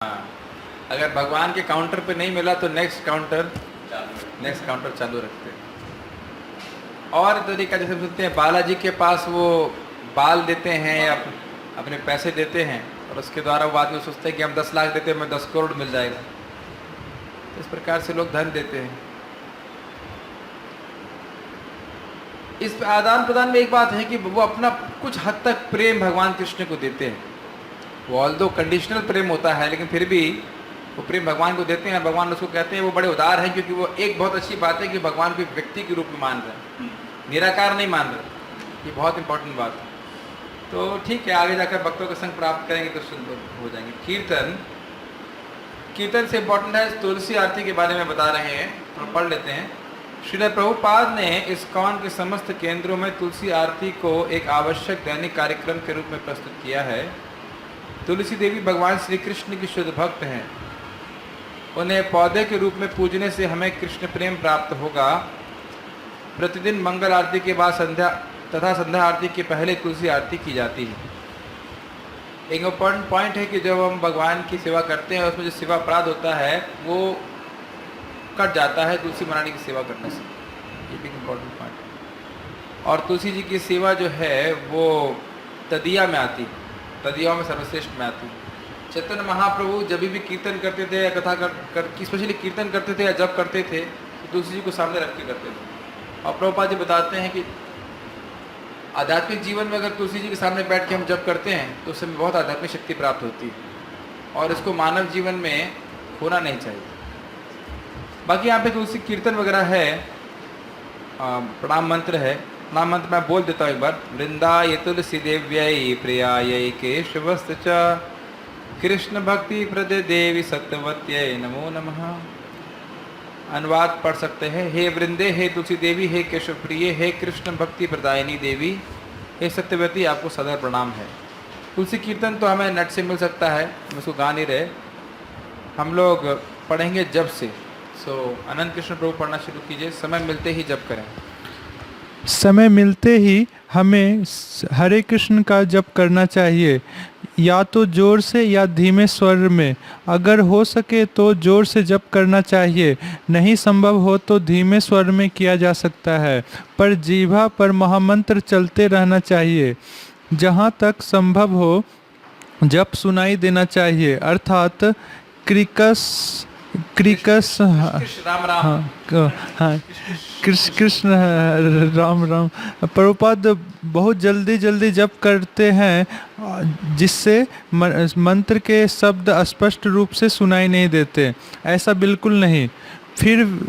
हाँ, अगर भगवान के काउंटर पे नहीं मिला तो नेक्स्ट काउंटर चालू रखते हैं। और तरीका जैसे सुनते हैं बालाजी के पास वो बाल देते हैं या अपने पैसे देते हैं और उसके द्वारा वो आदमी सोचते हैं कि हम 10 लाख देते हैं हमें 10 करोड़ मिल जाएगा। इस प्रकार से लोग धन देते हैं। इस आदान प्रदान में एक बात है कि वो अपना कुछ हद तक प्रेम भगवान कृष्ण को देते हैं। वो ऑल्दो कंडीशनल प्रेम होता है लेकिन फिर भी वो प्रेम भगवान को देते हैं। भगवान उसको कहते हैं वो बड़े उदार हैं, क्योंकि वो एक बहुत अच्छी बात है कि भगवान को एक व्यक्ति के रूप में मान रहे हैं, निराकार नहीं मान रहे। ये बहुत इंपॉर्टेंट बात है। तो ठीक है, आगे जाकर भक्तों का संग प्राप्त करेंगे तो सुंदर हो जाएंगे। कीर्तन से इम्पोर्टेंट है। तुलसी आरती के बारे में बता रहे हैं, तो पढ़ लेते हैं। श्रील प्रभुपाद ने इस्कॉन के समस्त केंद्रों में तुलसी आरती को एक आवश्यक दैनिक कार्यक्रम के रूप में प्रस्तुत किया है। तुलसी देवी भगवान श्री कृष्ण की शुद्ध भक्त हैं। उन्हें पौधे के रूप में पूजने से हमें कृष्ण प्रेम प्राप्त होगा। प्रतिदिन मंगल आरती के बाद संध्या आरती के पहले तुलसी आरती की जाती है। एक इम्पोर्टेंट पॉइंट है कि जब हम भगवान की सेवा करते हैं उसमें जो सेवा अपराध होता है वो कट जाता है तुलसी महारानी की सेवा करने से। ये भी इम्पोर्टेंट पॉइंट है। और तुलसी जी की सेवा जो है वो तदिया में आती है, तदियाओं में सर्वश्रेष्ठ में आती है। चैतन्य महाप्रभु जब भी कीर्तन करते थे या कथा स्पेशली कीर्तन करते थे या जप करते थे तो तुलसी जी को सामने रख के करते थे। और प्रभुपाद जी बताते हैं कि आध्यात्मिक जीवन में अगर तुलसी जी के सामने बैठ के हम जप करते हैं तो उससे बहुत आध्यात्मिक शक्ति प्राप्त होती है और इसको मानव जीवन में खोना नहीं चाहिए। बाकी यहाँ पे तुलसी कीर्तन वगैरह है, प्रणाम मंत्र है। प्रणाम मंत्र मैं बोल देता हूँ एक बार। वृंदाय तुलसी देव्यै प्रियायै केशवस्त च कृष्ण भक्ति प्रदे देवी सत्यवत्यै नमो नमः। अनुवाद पढ़ सकते हैं। हे वृंदे, हे तुलसी देवी, हे केशव प्रिय, हे कृष्ण भक्ति प्रदायिनी देवी, हे सत्यवती, आपको सदैव प्रणाम है। तुलसी कीर्तन तो हमें नेट से मिल सकता है, हम उसको गा नहीं रहे, हम लोग पढ़ेंगे जब से। सो अनंत कृष्ण प्रभु पढ़ना शुरू कीजिए। समय मिलते ही जप करें। समय मिलते ही हमें हरे कृष्ण का जप करना चाहिए, या तो जोर से या धीमे स्वर में। अगर हो सके तो जोर से जप करना चाहिए, नहीं संभव हो तो धीमे स्वर में किया जा सकता है, पर जीभा पर महामंत्र चलते रहना चाहिए। जहाँ तक संभव हो जप सुनाई देना चाहिए, अर्थात क्रिकस राम राम। हाँ, कृष्ण राम राम। प्रभुपाद बहुत जल्दी जल्दी जप करते हैं जिससे मंत्र के शब्द स्पष्ट रूप से सुनाई नहीं देते। ऐसा बिल्कुल नहीं।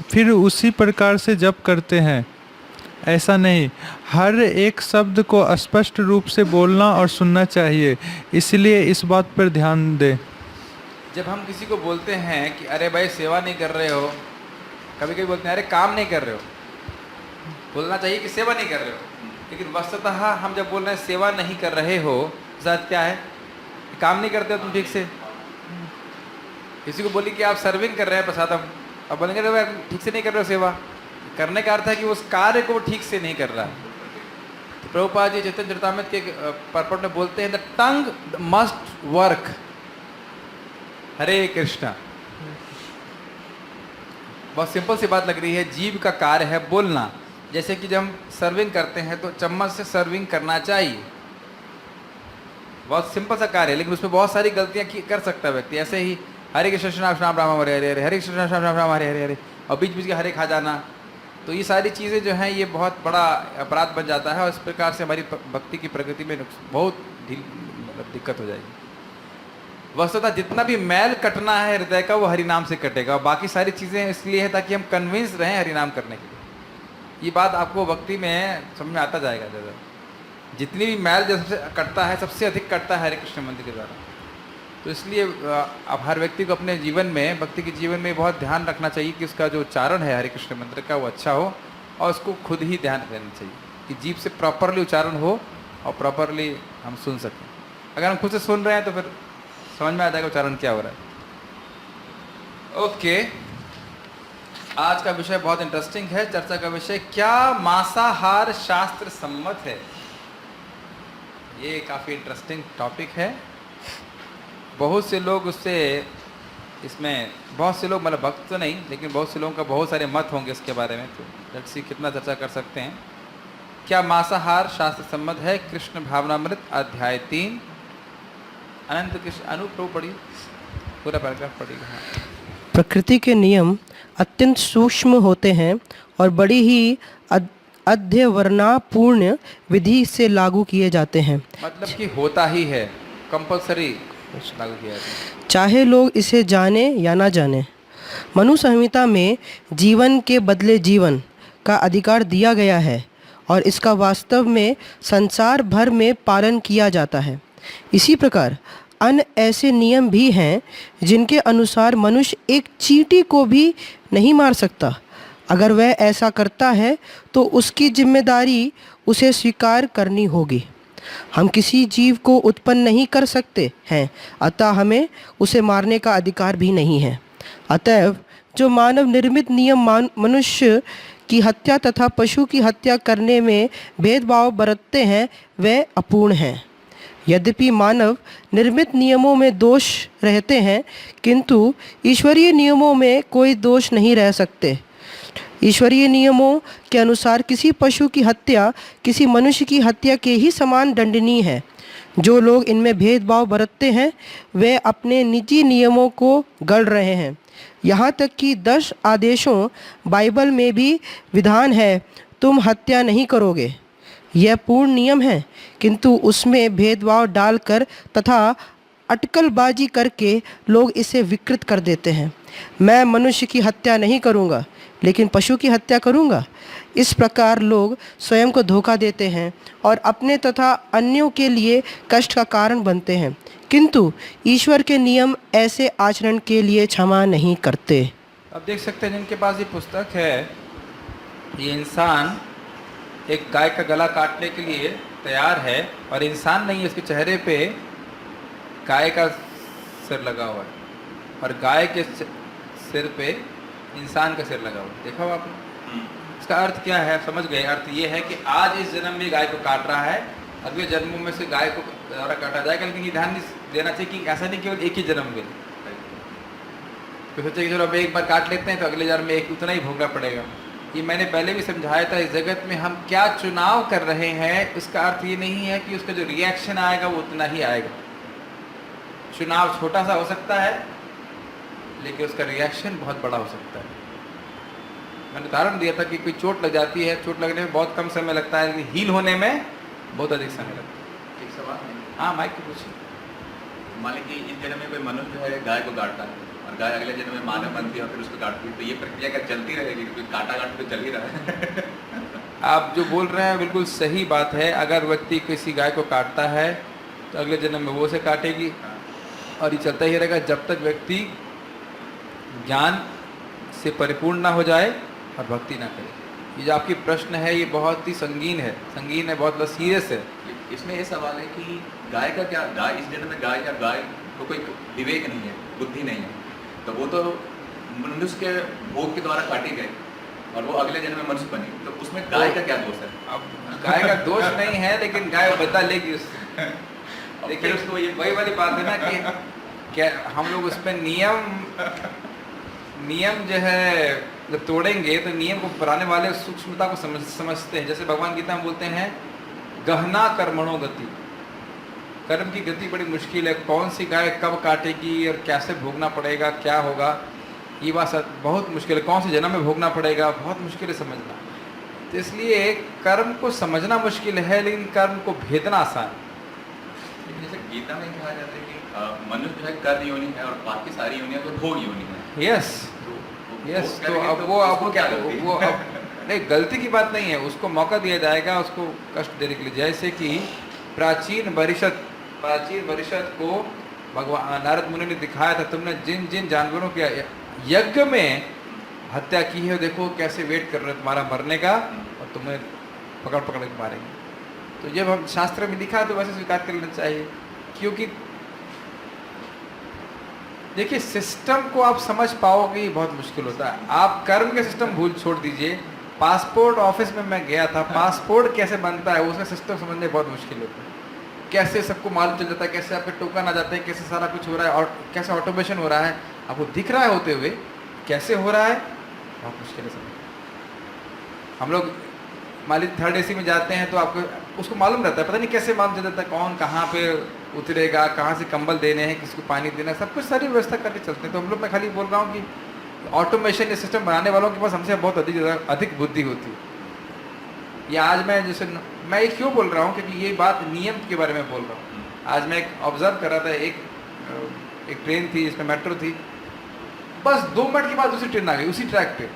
फिर उसी प्रकार से जप करते हैं, ऐसा नहीं। हर एक शब्द को स्पष्ट रूप से बोलना और सुनना चाहिए, इसलिए इस बात पर ध्यान दें। जब हम किसी को बोलते हैं कि अरे भाई सेवा नहीं कर रहे हो, कभी कभी बोलते हैं अरे काम नहीं कर रहे हो, बोलना चाहिए कि सेवा नहीं कर रहे हो, लेकिन वस्तुतः हम जब बोल रहे हैं सेवा नहीं कर रहे हो, साथ क्या है, काम नहीं करते हो तुम ठीक से। किसी को बोली कि आप सर्विंग कर रहे हैं प्रसादम, अब बोलेंगे अरे भाई ठीक से नहीं कर रहे हो सेवा। करने का अर्थ है कि उस कार्य को ठीक से नहीं कर रहा। तो प्रभुपाद जी चैतन्य चरितामृत के पर्पट में बोलते हैं द टंग मस्ट वर्क। हरे कृष्णा, बहुत सिंपल सी बात लग रही है। जीव का कार्य है बोलना। जैसे कि जब हम सर्विंग करते हैं तो चम्मच से सर्विंग करना चाहिए, बहुत सिंपल सा कार्य है, लेकिन उसमें बहुत सारी गलतियां कर सकता है व्यक्ति। ऐसे ही हरे कृष्ण राम राम हरे हरे हरे, हरे कृष्ण राम राम हरे हरे हरे, और बीच बीच के हरे खा जाना। तो ये सारी चीज़ें जो हैं ये बहुत बड़ा अपराध बन जाता है और इस प्रकार से हमारी भक्ति की प्रगति में बहुत मतलब दिक्कत हो जाएगी। वस्तुतः जितना भी मैल कटना है हृदय का वो हरिनाम से कटेगा। बाकी सारी चीज़ें इसलिए है ताकि हम कन्विंस रहें हरिनाम करने के लिए। ये बात आपको भक्ति में समझ में आता जाएगा। ज़्यादा जितनी भी मैल जैसे कटता है सबसे अधिक कटता है हरे कृष्ण मंत्र के द्वारा। तो इसलिए अब हर व्यक्ति को अपने जीवन में, भक्ति के जीवन में बहुत ध्यान रखना चाहिए कि उसका जो उच्चारण है हरे कृष्ण मंत्र का वो अच्छा हो, और उसको खुद ही ध्यान देना चाहिए कि जीभ से प्रॉपरली उच्चारण हो और प्रॉपरली हम सुन सकें। अगर हम खुद से सुन रहे हैं तो फिर समझ में आ जाएगा उच्चारण क्या हो रहा है। ओके, आज का विषय बहुत इंटरेस्टिंग है। चर्चा का विषय क्या मांसाहार शास्त्र सम्मत है। ये काफ़ी इंटरेस्टिंग टॉपिक है। बहुत से लोग उससे इसमें बहुत से लोग, मतलब भक्त तो नहीं, लेकिन बहुत से लोगों का बहुत सारे मत होंगे इसके बारे में, तो लेट्स सी कितना चर्चा कर सकते हैं। क्या मांसाहार शास्त्र सम्मत है? कृष्ण भावनामृत अध्याय 3, अनंत कृष्ण अनुप्रभ पढ़ी, पूरा पैराग्राफ पढ़िएगा। हाँ। प्रकृति के नियम अत्यंत सूक्ष्म होते हैं और बड़ी ही अध्यवरणापूर्ण विधि से लागू किए जाते हैं, मतलब कि होता ही है, कंपलसरी लागू किया जाता है। चाहे लोग इसे जाने या ना जाने। मनु संहिता में जीवन के बदले जीवन का अधिकार दिया गया है और इसका वास्तव में संसार भर में पालन किया जाता है। इसी प्रकार अन्य ऐसे नियम भी हैं जिनके अनुसार मनुष्य एक चींटी को भी नहीं मार सकता। अगर वह ऐसा करता है तो उसकी जिम्मेदारी उसे स्वीकार करनी होगी। हम किसी जीव को उत्पन्न नहीं कर सकते हैं, अतः हमें उसे मारने का अधिकार भी नहीं है। अतएव जो मानव निर्मित नियम मनुष्य की हत्या तथा पशु की हत्या करने में भेदभाव बरतते हैं वे अपूर्ण हैं। यद्यपि मानव निर्मित नियमों में दोष रहते हैं, किंतु ईश्वरीय नियमों में कोई दोष नहीं रह सकते। ईश्वरीय नियमों के अनुसार किसी पशु की हत्या किसी मनुष्य की हत्या के ही समान दंडनीय है। जो लोग इनमें भेदभाव बरतते हैं वे अपने निजी नियमों को गढ़ रहे हैं। यहाँ तक कि 10 आदेशों बाइबल में भी विधान है, तुम हत्या नहीं करोगे। यह पूर्ण नियम है, किंतु उसमें भेदभाव डालकर तथा अटकलबाजी करके लोग इसे विकृत कर देते हैं। मैं मनुष्य की हत्या नहीं करूँगा, लेकिन पशु की हत्या करूँगा। इस प्रकार लोग स्वयं को धोखा देते हैं और अपने तथा अन्यों के लिए कष्ट का कारण बनते हैं, किंतु ईश्वर के नियम ऐसे आचरण के लिए क्षमा नहीं करते। अब देख सकते हैं जिनके पास ये पुस्तक है, ये इंसान एक गाय का गला काटने के लिए तैयार है, और इंसान नहीं है, उसके चेहरे पे गाय का सिर लगा हुआ है और गाय के सिर पे इंसान का सिर लगा हुआ है। देखा हुआ आपने? इसका अर्थ क्या है? समझ गए? अर्थ ये है कि आज इस जन्म में गाय को काट रहा है, अगले जन्मों में से गाय को द्वारा काटा जाएगा। लेकिन ये ध्यान देना चाहिए कि ऐसा नहीं केवल एक ही जन्म में, तो सोचे कि चलो अब एक बार काट लेते हैं तो अगले जन्म में एक उतना ही भोगना पड़ेगा। ये मैंने पहले भी समझाया था, इस जगत में हम क्या चुनाव कर रहे हैं, इसका अर्थ ये नहीं है कि उसका जो रिएक्शन आएगा वो उतना ही आएगा। चुनाव छोटा सा हो सकता है, लेकिन उसका रिएक्शन बहुत बड़ा हो सकता है। मैंने उदाहरण दिया था कि कोई चोट लग जाती है, चोट लगने में बहुत कम समय लगता है, लेकिन हील होने में बहुत अधिक समय लगता है। एक सवाल है, हाँ माइक को पूछिए। मान लीजिए इस जन्म में कोई मनुष्य जो है गाय को काटता है और गाय अगले जन्म में मानव बनती है और फिर उसको काटती है, तो ये प्रक्रिया क्या चलती रहेगी? क्योंकि काटा काट तो चल ही रहा है। आप जो बोल रहे हैं बिल्कुल सही बात है। अगर व्यक्ति किसी गाय को काटता है तो अगले जन्म में वो उसे काटेगी, और ये चलता ही रहेगा जब तक व्यक्ति ज्ञान से परिपूर्ण ना हो जाए और भक्ति ना करे। ये जो आपकी प्रश्न है ये बहुत ही संगीन है, बहुत सीरियस है। इसमें ये सवाल है कि गाय का क्या, गाय इस जन्म में गाय या गाय को कोई विवेक नहीं है, बुद्धि नहीं है, तो वो तो मनुष्य के भोग के द्वारा काटी गई और वो अगले जन्म में मनुष्य बनी, तो उसमें गाय का क्या दोष है? अब गाय का दोष नहीं है, लेकिन गाय बदला लेगी उससे। देखिए उसको ये वही वाली बात है ना कि क्या हम लोग उस पर नियम जो है जब तोड़ेंगे तो नियम को बनाने वाले सूक्ष्मता को समझते हैं। जैसे भगवान गीता में बोलते हैं गहना कर्मणो गति, कर्म की गति बड़ी मुश्किल है। कौन सी गाय कब काटेगी और कैसे भोगना पड़ेगा, क्या होगा, ये बात बहुत मुश्किल है। कौन से जन्म में भोगना पड़ेगा, बहुत मुश्किल है समझना। तो इसलिए कर्म को समझना मुश्किल है, लेकिन कर्म को भेदना आसान है। जैसे गीता में कहा जाता है कि मनुष्य जो है कर्म योनि है और बाकी सारी योनियां तो भोग योनि है। यस, तो अब वो क्या, वो अब नहीं, गलती की बात नहीं है, उसको मौका दिया जाएगा उसको कष्ट देने के लिए। जैसे कि प्राचीन वरिष्ठ को भगवान नारद मुनि ने दिखाया था, तुमने जिन जिन जानवरों के यज्ञ में हत्या की है देखो कैसे वेट कर रहे हैं तुम्हारा मरने का, और तुम्हें पकड़ के मारेंगे। तो जब हम शास्त्र में लिखा तो वैसे स्वीकार कर लेना चाहिए, क्योंकि देखिए सिस्टम को आप समझ पाओगे ये बहुत मुश्किल होता है। आप कर्म के सिस्टम भूल छोड़ दीजिए। पासपोर्ट ऑफिस में मैं गया था, पासपोर्ट कैसे बनता है उसका सिस्टम समझने बहुत मुश्किल होता है। कैसे सबको मालूम चल जाता है, कैसे आपके टोकन आ जाते हैं, कैसे सारा कुछ हो रहा है और कैसे ऑटोमेशन हो रहा है, आपको दिख रहा है होते हुए, कैसे हो रहा है बहुत मुश्किल है समझ। हम लोग मान लीजिए थर्ड एसी में जाते हैं तो आपको उसको मालूम रहता है, पता नहीं कैसे मालूम चल जाता है कौन कहाँ पे उतरेगा, कहाँ से कंबल देने हैं, किसको पानी देना है, सब कुछ सारी व्यवस्था करके चलते हैं। तो हम लोग, मैं खाली बोल रहा हूँ कि ऑटोमेशन या सिस्टम बनाने वालों के पास हमसे बहुत अधिक बुद्धि होती है। या आज मैं जैसे मैं ये क्यों बोल रहा हूँ, क्योंकि ये बात नियम के बारे में बोल रहा हूँ। आज मैं एक ऑब्जर्व कर रहा था, एक ट्रेन थी जिसमें मेट्रो थी, बस 2 मिनट के बाद दूसरी ट्रेन आ गई उसी ट्रैक पे,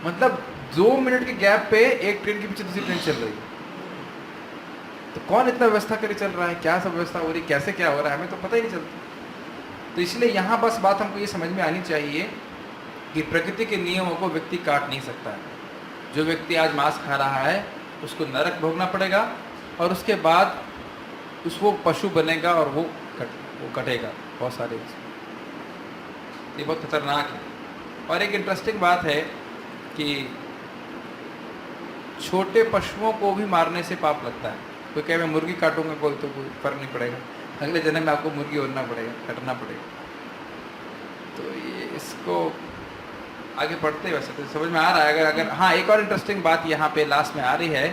मतलब 2 मिनट के गैप पे एक ट्रेन के पीछे दूसरी ट्रेन चल रही है। तो कौन इतना व्यवस्था करे चल रहा है, क्या सब व्यवस्था हो रही, कैसे क्या हो रहा है, हमें तो पता ही नहीं चलता। तो इसलिए यहाँ बस बात हमको ये समझ में आनी चाहिए कि प्रकृति के नियमों को व्यक्ति काट नहीं सकता है। जो व्यक्ति आज मांस खा रहा है उसको नरक भोगना पड़ेगा, और उसके बाद उसको पशु बनेगा और वो कटेगा बहुत सारे। ये बहुत खतरनाक है। और एक इंटरेस्टिंग बात है कि छोटे पशुओं को भी मारने से पाप लगता है। कोई कहे मैं मुर्गी काटूंगा, कोई तो कोई फर्क नहीं पड़ेगा, अगले जन्म में आपको मुर्गी होना पड़ेगा, कटना पड़ेगा। तो ये इसको आगे बढ़ते वैसे तो समझ में आ रहा है। अगर हाँ, एक और इंटरेस्टिंग बात यहाँ पे लास्ट में आ रही है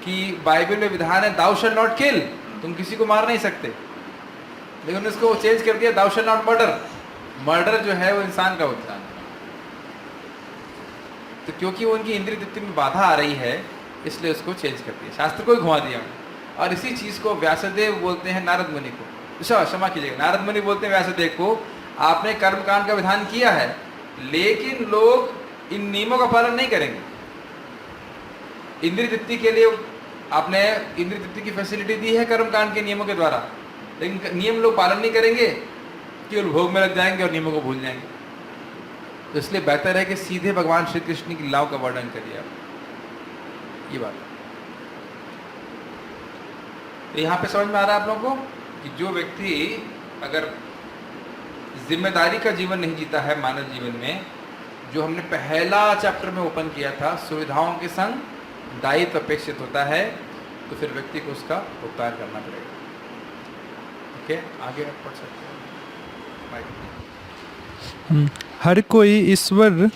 कि बाइबल में विधान है दाउ शैल नॉट किल, तुम किसी को मार नहीं सकते, लेकिन इसको चेंज कर दिया दाउ शैल नॉट मर्डर। मर्डर जो है वो इंसान का होता है। तो क्योंकि वो उनकी इंद्रिय तृप्ति में बाधा आ रही है इसलिए उसको चेंज कर दिया, शास्त्र को ही घुमा दिया। और इसी चीज को व्यासदेव बोलते हैं नारद मुनि को, क्षमा कीजिएगा, नारद मुनि बोलते हैं व्यासदेव को, आपने कर्मकांड का विधान किया है लेकिन लोग इन नियमों का पालन नहीं करेंगे। इंद्रिय तृप्ति के लिए आपने इंद्रिय तृप्ति की फैसिलिटी दी है कर्मकांड के नियमों के द्वारा, लेकिन नियम लोग पालन नहीं करेंगे, केवल भोग में लग जाएंगे और नियमों को भूल जाएंगे। तो इसलिए बेहतर है कि सीधे भगवान श्री कृष्ण की लीलाओं का वर्णन करिए आप। ये बात तो यहाँ पे समझ में आ रहा है आप लोगों को कि जो व्यक्ति अगर जिम्मेदारी का जीवन नहीं जीता है मानव जीवन में, जो हमने पहला चैप्टर में ओपन किया था, सुविधाओं के संग दायित्व अपेक्षित होता है, तो फिर व्यक्ति को उसका भुगतान करना पड़ेगा। ओके, आगे आप पढ़ सकते हैं। हर कोई ईश्वर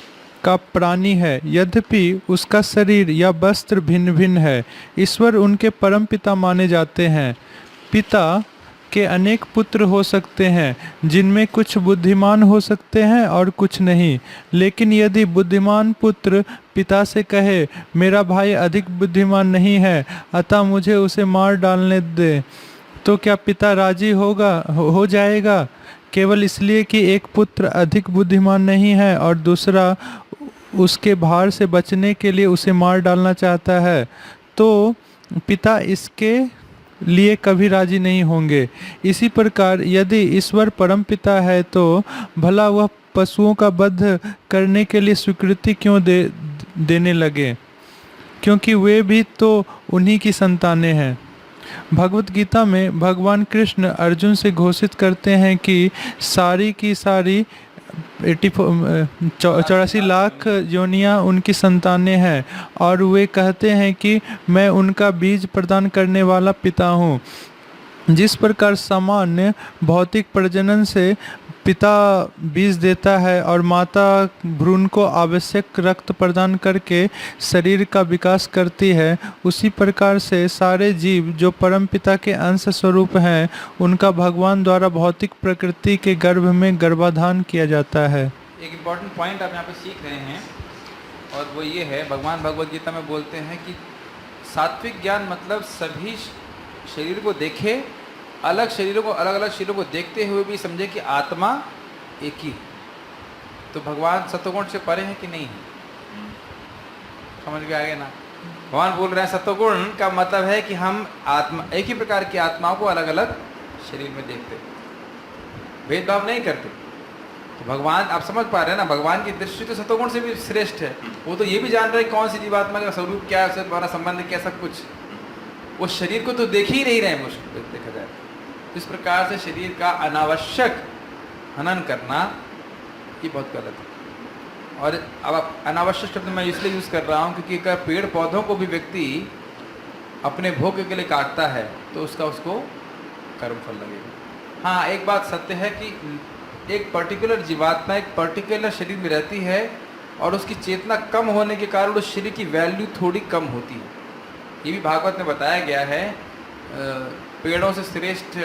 का प्राणी है, यद्यपि उसका शरीर या वस्त्र भिन्न भिन्न है। ईश्वर उनके परम पिता माने जाते हैं। पिता के अनेक पुत्र हो सकते हैं, जिनमें कुछ बुद्धिमान हो सकते हैं और कुछ नहीं। लेकिन यदि बुद्धिमान पुत्र पिता से कहे, मेरा भाई अधिक बुद्धिमान नहीं है, अतः मुझे उसे मार डालने दे, तो क्या पिता राजी हो जाएगा? केवल इसलिए कि एक पुत्र अधिक बुद्धिमान नहीं है और दूसरा उसके भार से बचने के लिए उसे मार डालना चाहता है, तो पिता इसके लिए कभी राजी नहीं होंगे। इसी प्रकार यदि ईश्वर परम पिता है तो भला वह पशुओं का वध करने के लिए स्वीकृति क्यों देने लगे, क्योंकि वे भी तो उन्हीं की संतानें हैं। भगवत गीता में भगवान कृष्ण अर्जुन से घोषित करते हैं कि सारी की सारी 84 लाख योनियाँ उनकी संतानें हैं, और वे कहते हैं कि मैं उनका बीज प्रदान करने वाला पिता हूँ। जिस प्रकार सामान्य भौतिक प्रजनन से पिता बीज देता है और माता भ्रूण को आवश्यक रक्त प्रदान करके शरीर का विकास करती है, उसी प्रकार से सारे जीव जो परम पिता के अंश स्वरूप हैं, उनका भगवान द्वारा भौतिक प्रकृति के गर्भ में गर्भाधान किया जाता है। एक इम्पॉर्टेंट पॉइंट आप यहाँ पे सीख रहे हैं, और वो ये है, भगवान भगवद गीता में बोलते हैं कि सात्विक ज्ञान मतलब सभी शरीर को देखे, अलग शरीरों को, अलग अलग शरीरों को देखते हुए भी समझे कि आत्मा एक ही। तो भगवान सत्वगुण से परे हैं कि नहीं है? समझ में आएगा ना? भगवान बोल रहे हैं सत्वगुण का मतलब है कि हम आत्मा, एक ही प्रकार की आत्माओं को अलग अलग शरीर में देखते, भेदभाव नहीं करते। तो भगवान, आप समझ पा रहे हैं ना, भगवान की दृष्टि तो सत्वगुण से भी श्रेष्ठ है। वो तो ये भी जान रहे हैं कौन सी जीवात्मा का स्वरूप क्या है, उससे हमारा संबंध क्या, सब कुछ। वो शरीर को तो देख ही नहीं रहे, मुश्किल देखा जाए। इस प्रकार से शरीर का अनावश्यक हनन करना ये बहुत गलत है। और अब अनावश्यक शब्द मैं इसलिए यूज़ कर रहा हूँ क्योंकि अगर पेड़ पौधों को भी व्यक्ति अपने भोग के लिए काटता है तो उसको कर्मफल लगेगा। हाँ, एक बात सत्य है कि एक पर्टिकुलर जीवात्मा एक पर्टिकुलर शरीर में रहती है और उसकी चेतना कम होने के कारण उस शरीर की वैल्यू थोड़ी कम होती है। ये भी भागवत में बताया गया है। पेड़ों से श्रेष्ठ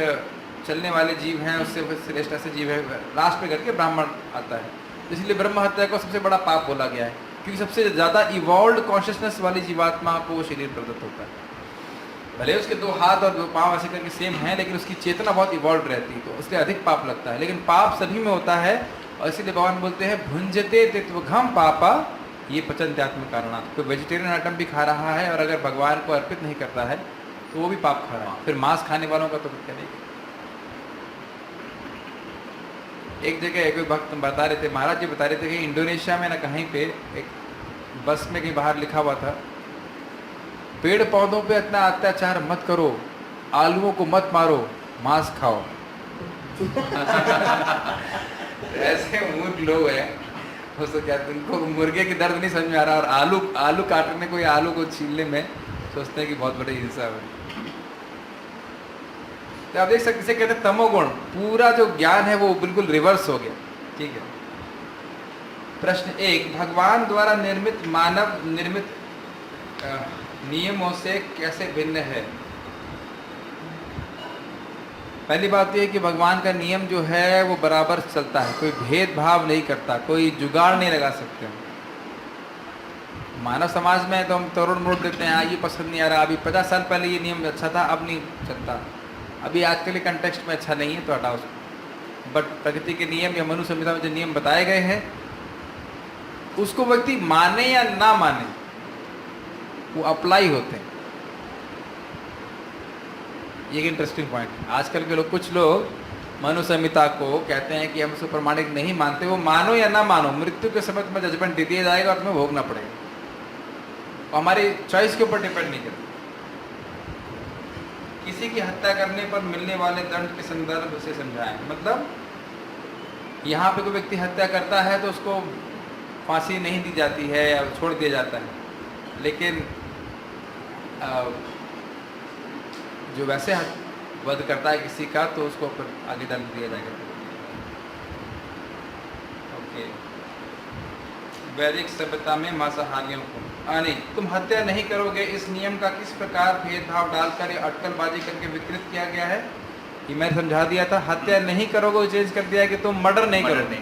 चलने वाले जीव हैं, उससे श्रेष्ठ ऐसे जीव है, लास्ट में करके ब्राह्मण आता है। इसलिए ब्रह्म हत्या को सबसे बड़ा पाप बोला गया है, क्योंकि सबसे ज़्यादा इवॉल्व कॉन्शियसनेस वाली जीवात्मा को वो शरीर प्रदत्त होता है। भले उसके 2 हाथ और 2 पाँव ऐसे करके सेम हैं, लेकिन उसकी चेतना बहुत इवॉल्व रहती है, तो इसलिए अधिक पाप लगता है। लेकिन पाप सभी में होता है, और इसीलिए भगवान बोलते हैं भुंजते तित्वघम पापा ये पचन्त्यात्म कारणात्। कोई वेजिटेरियन आइटम भी खा रहा है और अगर भगवान को अर्पित नहीं करता है तो वो भी पाप खा रहा है। फिर मांस खाने वालों का तो क्या नहीं। एक जगह एक भक्त बता रहे थे, महाराज जी बता रहे थे कि इंडोनेशिया में ना कहीं पे एक बस में कहीं बाहर लिखा हुआ था, पेड़ पौधों पे इतना अत्याचार मत करो, आलूओं को मत मारो, मांस खाओ। ऐसे मूर्ख लोग हैं, उसको क्या, उनको मुर्गे की दर्द नहीं समझ में आ रहा, और आलू काटने को या आलू को छीलने में सोचते हैं कि बहुत बड़ी हिंसा है। तो आप देख सकते, इसे कहते हैं तमोगुण। पूरा जो ज्ञान है वो बिल्कुल रिवर्स हो गया। ठीक है। प्रश्न 1, भगवान द्वारा निर्मित मानव निर्मित नियमों से कैसे भिन्न है? पहली बात यह है कि भगवान का नियम जो है वो बराबर चलता है, कोई भेदभाव नहीं करता, कोई जुगाड़ नहीं लगा सकते। मानव समाज में तो हम तोड़ मोड़ देते हैं, ये पसंद नहीं आ रहा, अभी 50 साल पहले ये नियम अच्छा था, अब नहीं चलता, अभी आज के लिए कंटेक्स्ट में अच्छा नहीं है तो हटाओ उसको। बट प्रकृति के नियम या मनु संहिता में जो नियम बताए गए हैं उसको व्यक्ति माने या ना माने वो अप्लाई होते हैं। ये एक इंटरेस्टिंग पॉइंट है। आजकल के लोग, कुछ लोग मनु संहिता को कहते हैं कि हम उसको प्रमाणिक नहीं मानते। वो मानो या ना मानो, मृत्यु के समय में जजमेंट दे दिया जाएगा और तुम्हें भोगना पड़ेगा, और हमारी चॉइस के ऊपर डिपेंड नहीं करता। किसी की हत्या करने पर मिलने वाले दंड के संदर्भ से समझाएं। मतलब यहाँ पे कोई व्यक्ति हत्या करता है तो उसको फांसी नहीं दी जाती है या छोड़ दिया जाता है, लेकिन जो वैसे वध करता है किसी का तो उसको फिर आगे दंड दिया जाएगा। ओके। वैदिक सभ्यता में मांसाहारियों को नहीं, तुम हत्या नहीं करोगे, इस नियम का किस प्रकार भेदभाव डालकर या अटकलबाजी करके विकृत किया गया है, ये मैंने समझा दिया था। हत्या नहीं करोगे चेंज कर दिया कि तुम मर्डर नहीं करोगे,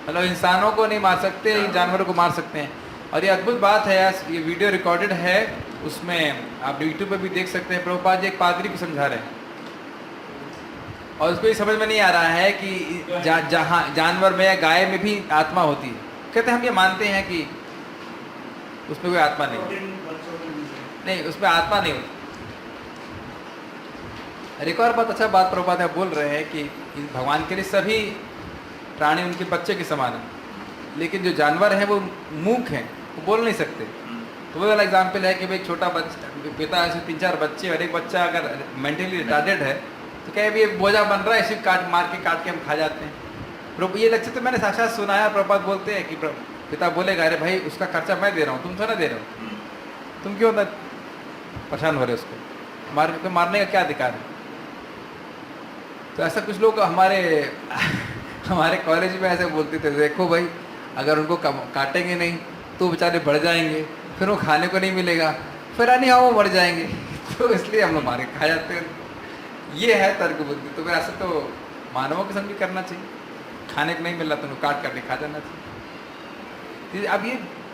मतलब इंसानों को नहीं मार सकते, जानवरों को मार सकते हैं। और ये अद्भुत बात है यार, ये वीडियो रिकॉर्डेड है, उसमें आप यूट्यूब पे भी देख सकते हैं। प्रभुपाद जी एक पादरी को समझा रहे हैं और उसको ये समझ में नहीं आ रहा है कि जहाँ जानवर में या गाय में भी आत्मा होती है। कहते हैं हम ये मानते हैं कि उसमें कोई आत्मा नहीं, उसमें आत्मा नहीं होती। एक और बहुत अच्छा बात प्रभुपाद बोल रहे हैं कि भगवान के लिए सभी प्राणी उनके बच्चे के समान है, लेकिन जो जानवर हैं वो मूक हैं, वो बोल नहीं सकते। तो वो वाला एग्जाम्पल है कि भाई छोटा बच्चा, पिता ऐसे 3-4 बच्चे और एक बच्चा अगर मेंटली रिटार्डेड है तो क्या ये बोझा बन रहा है, इसी मार के हम खा जाते हैं। प्रभु ये लेक्चर तो मैंने साक्षात सुना है। प्रभुपाद बोलते हैं कि पिता बोलेगा, अरे भाई उसका खर्चा मैं दे रहा हूँ, तुम तो ना दे रहे हो, तुम क्यों परेशान हो रहे हो, उसको मारने का क्या अधिकार है। तो ऐसा कुछ लोग हमारे कॉलेज में ऐसे बोलते थे, देखो भाई अगर उनको काटेंगे नहीं तो बेचारे बढ़ जाएंगे, फिर वो खाने को नहीं मिलेगा, फिर हाँ वो मर जाएंगे, तो इसलिए हम लोग मारे खा जाते हैं। ये है तर्क बुद्धि। तो फिर ऐसा तो मानवों के संग भी करना चाहिए, खाने को नहीं मिल रहा तो काट के खा जाना चाहिए।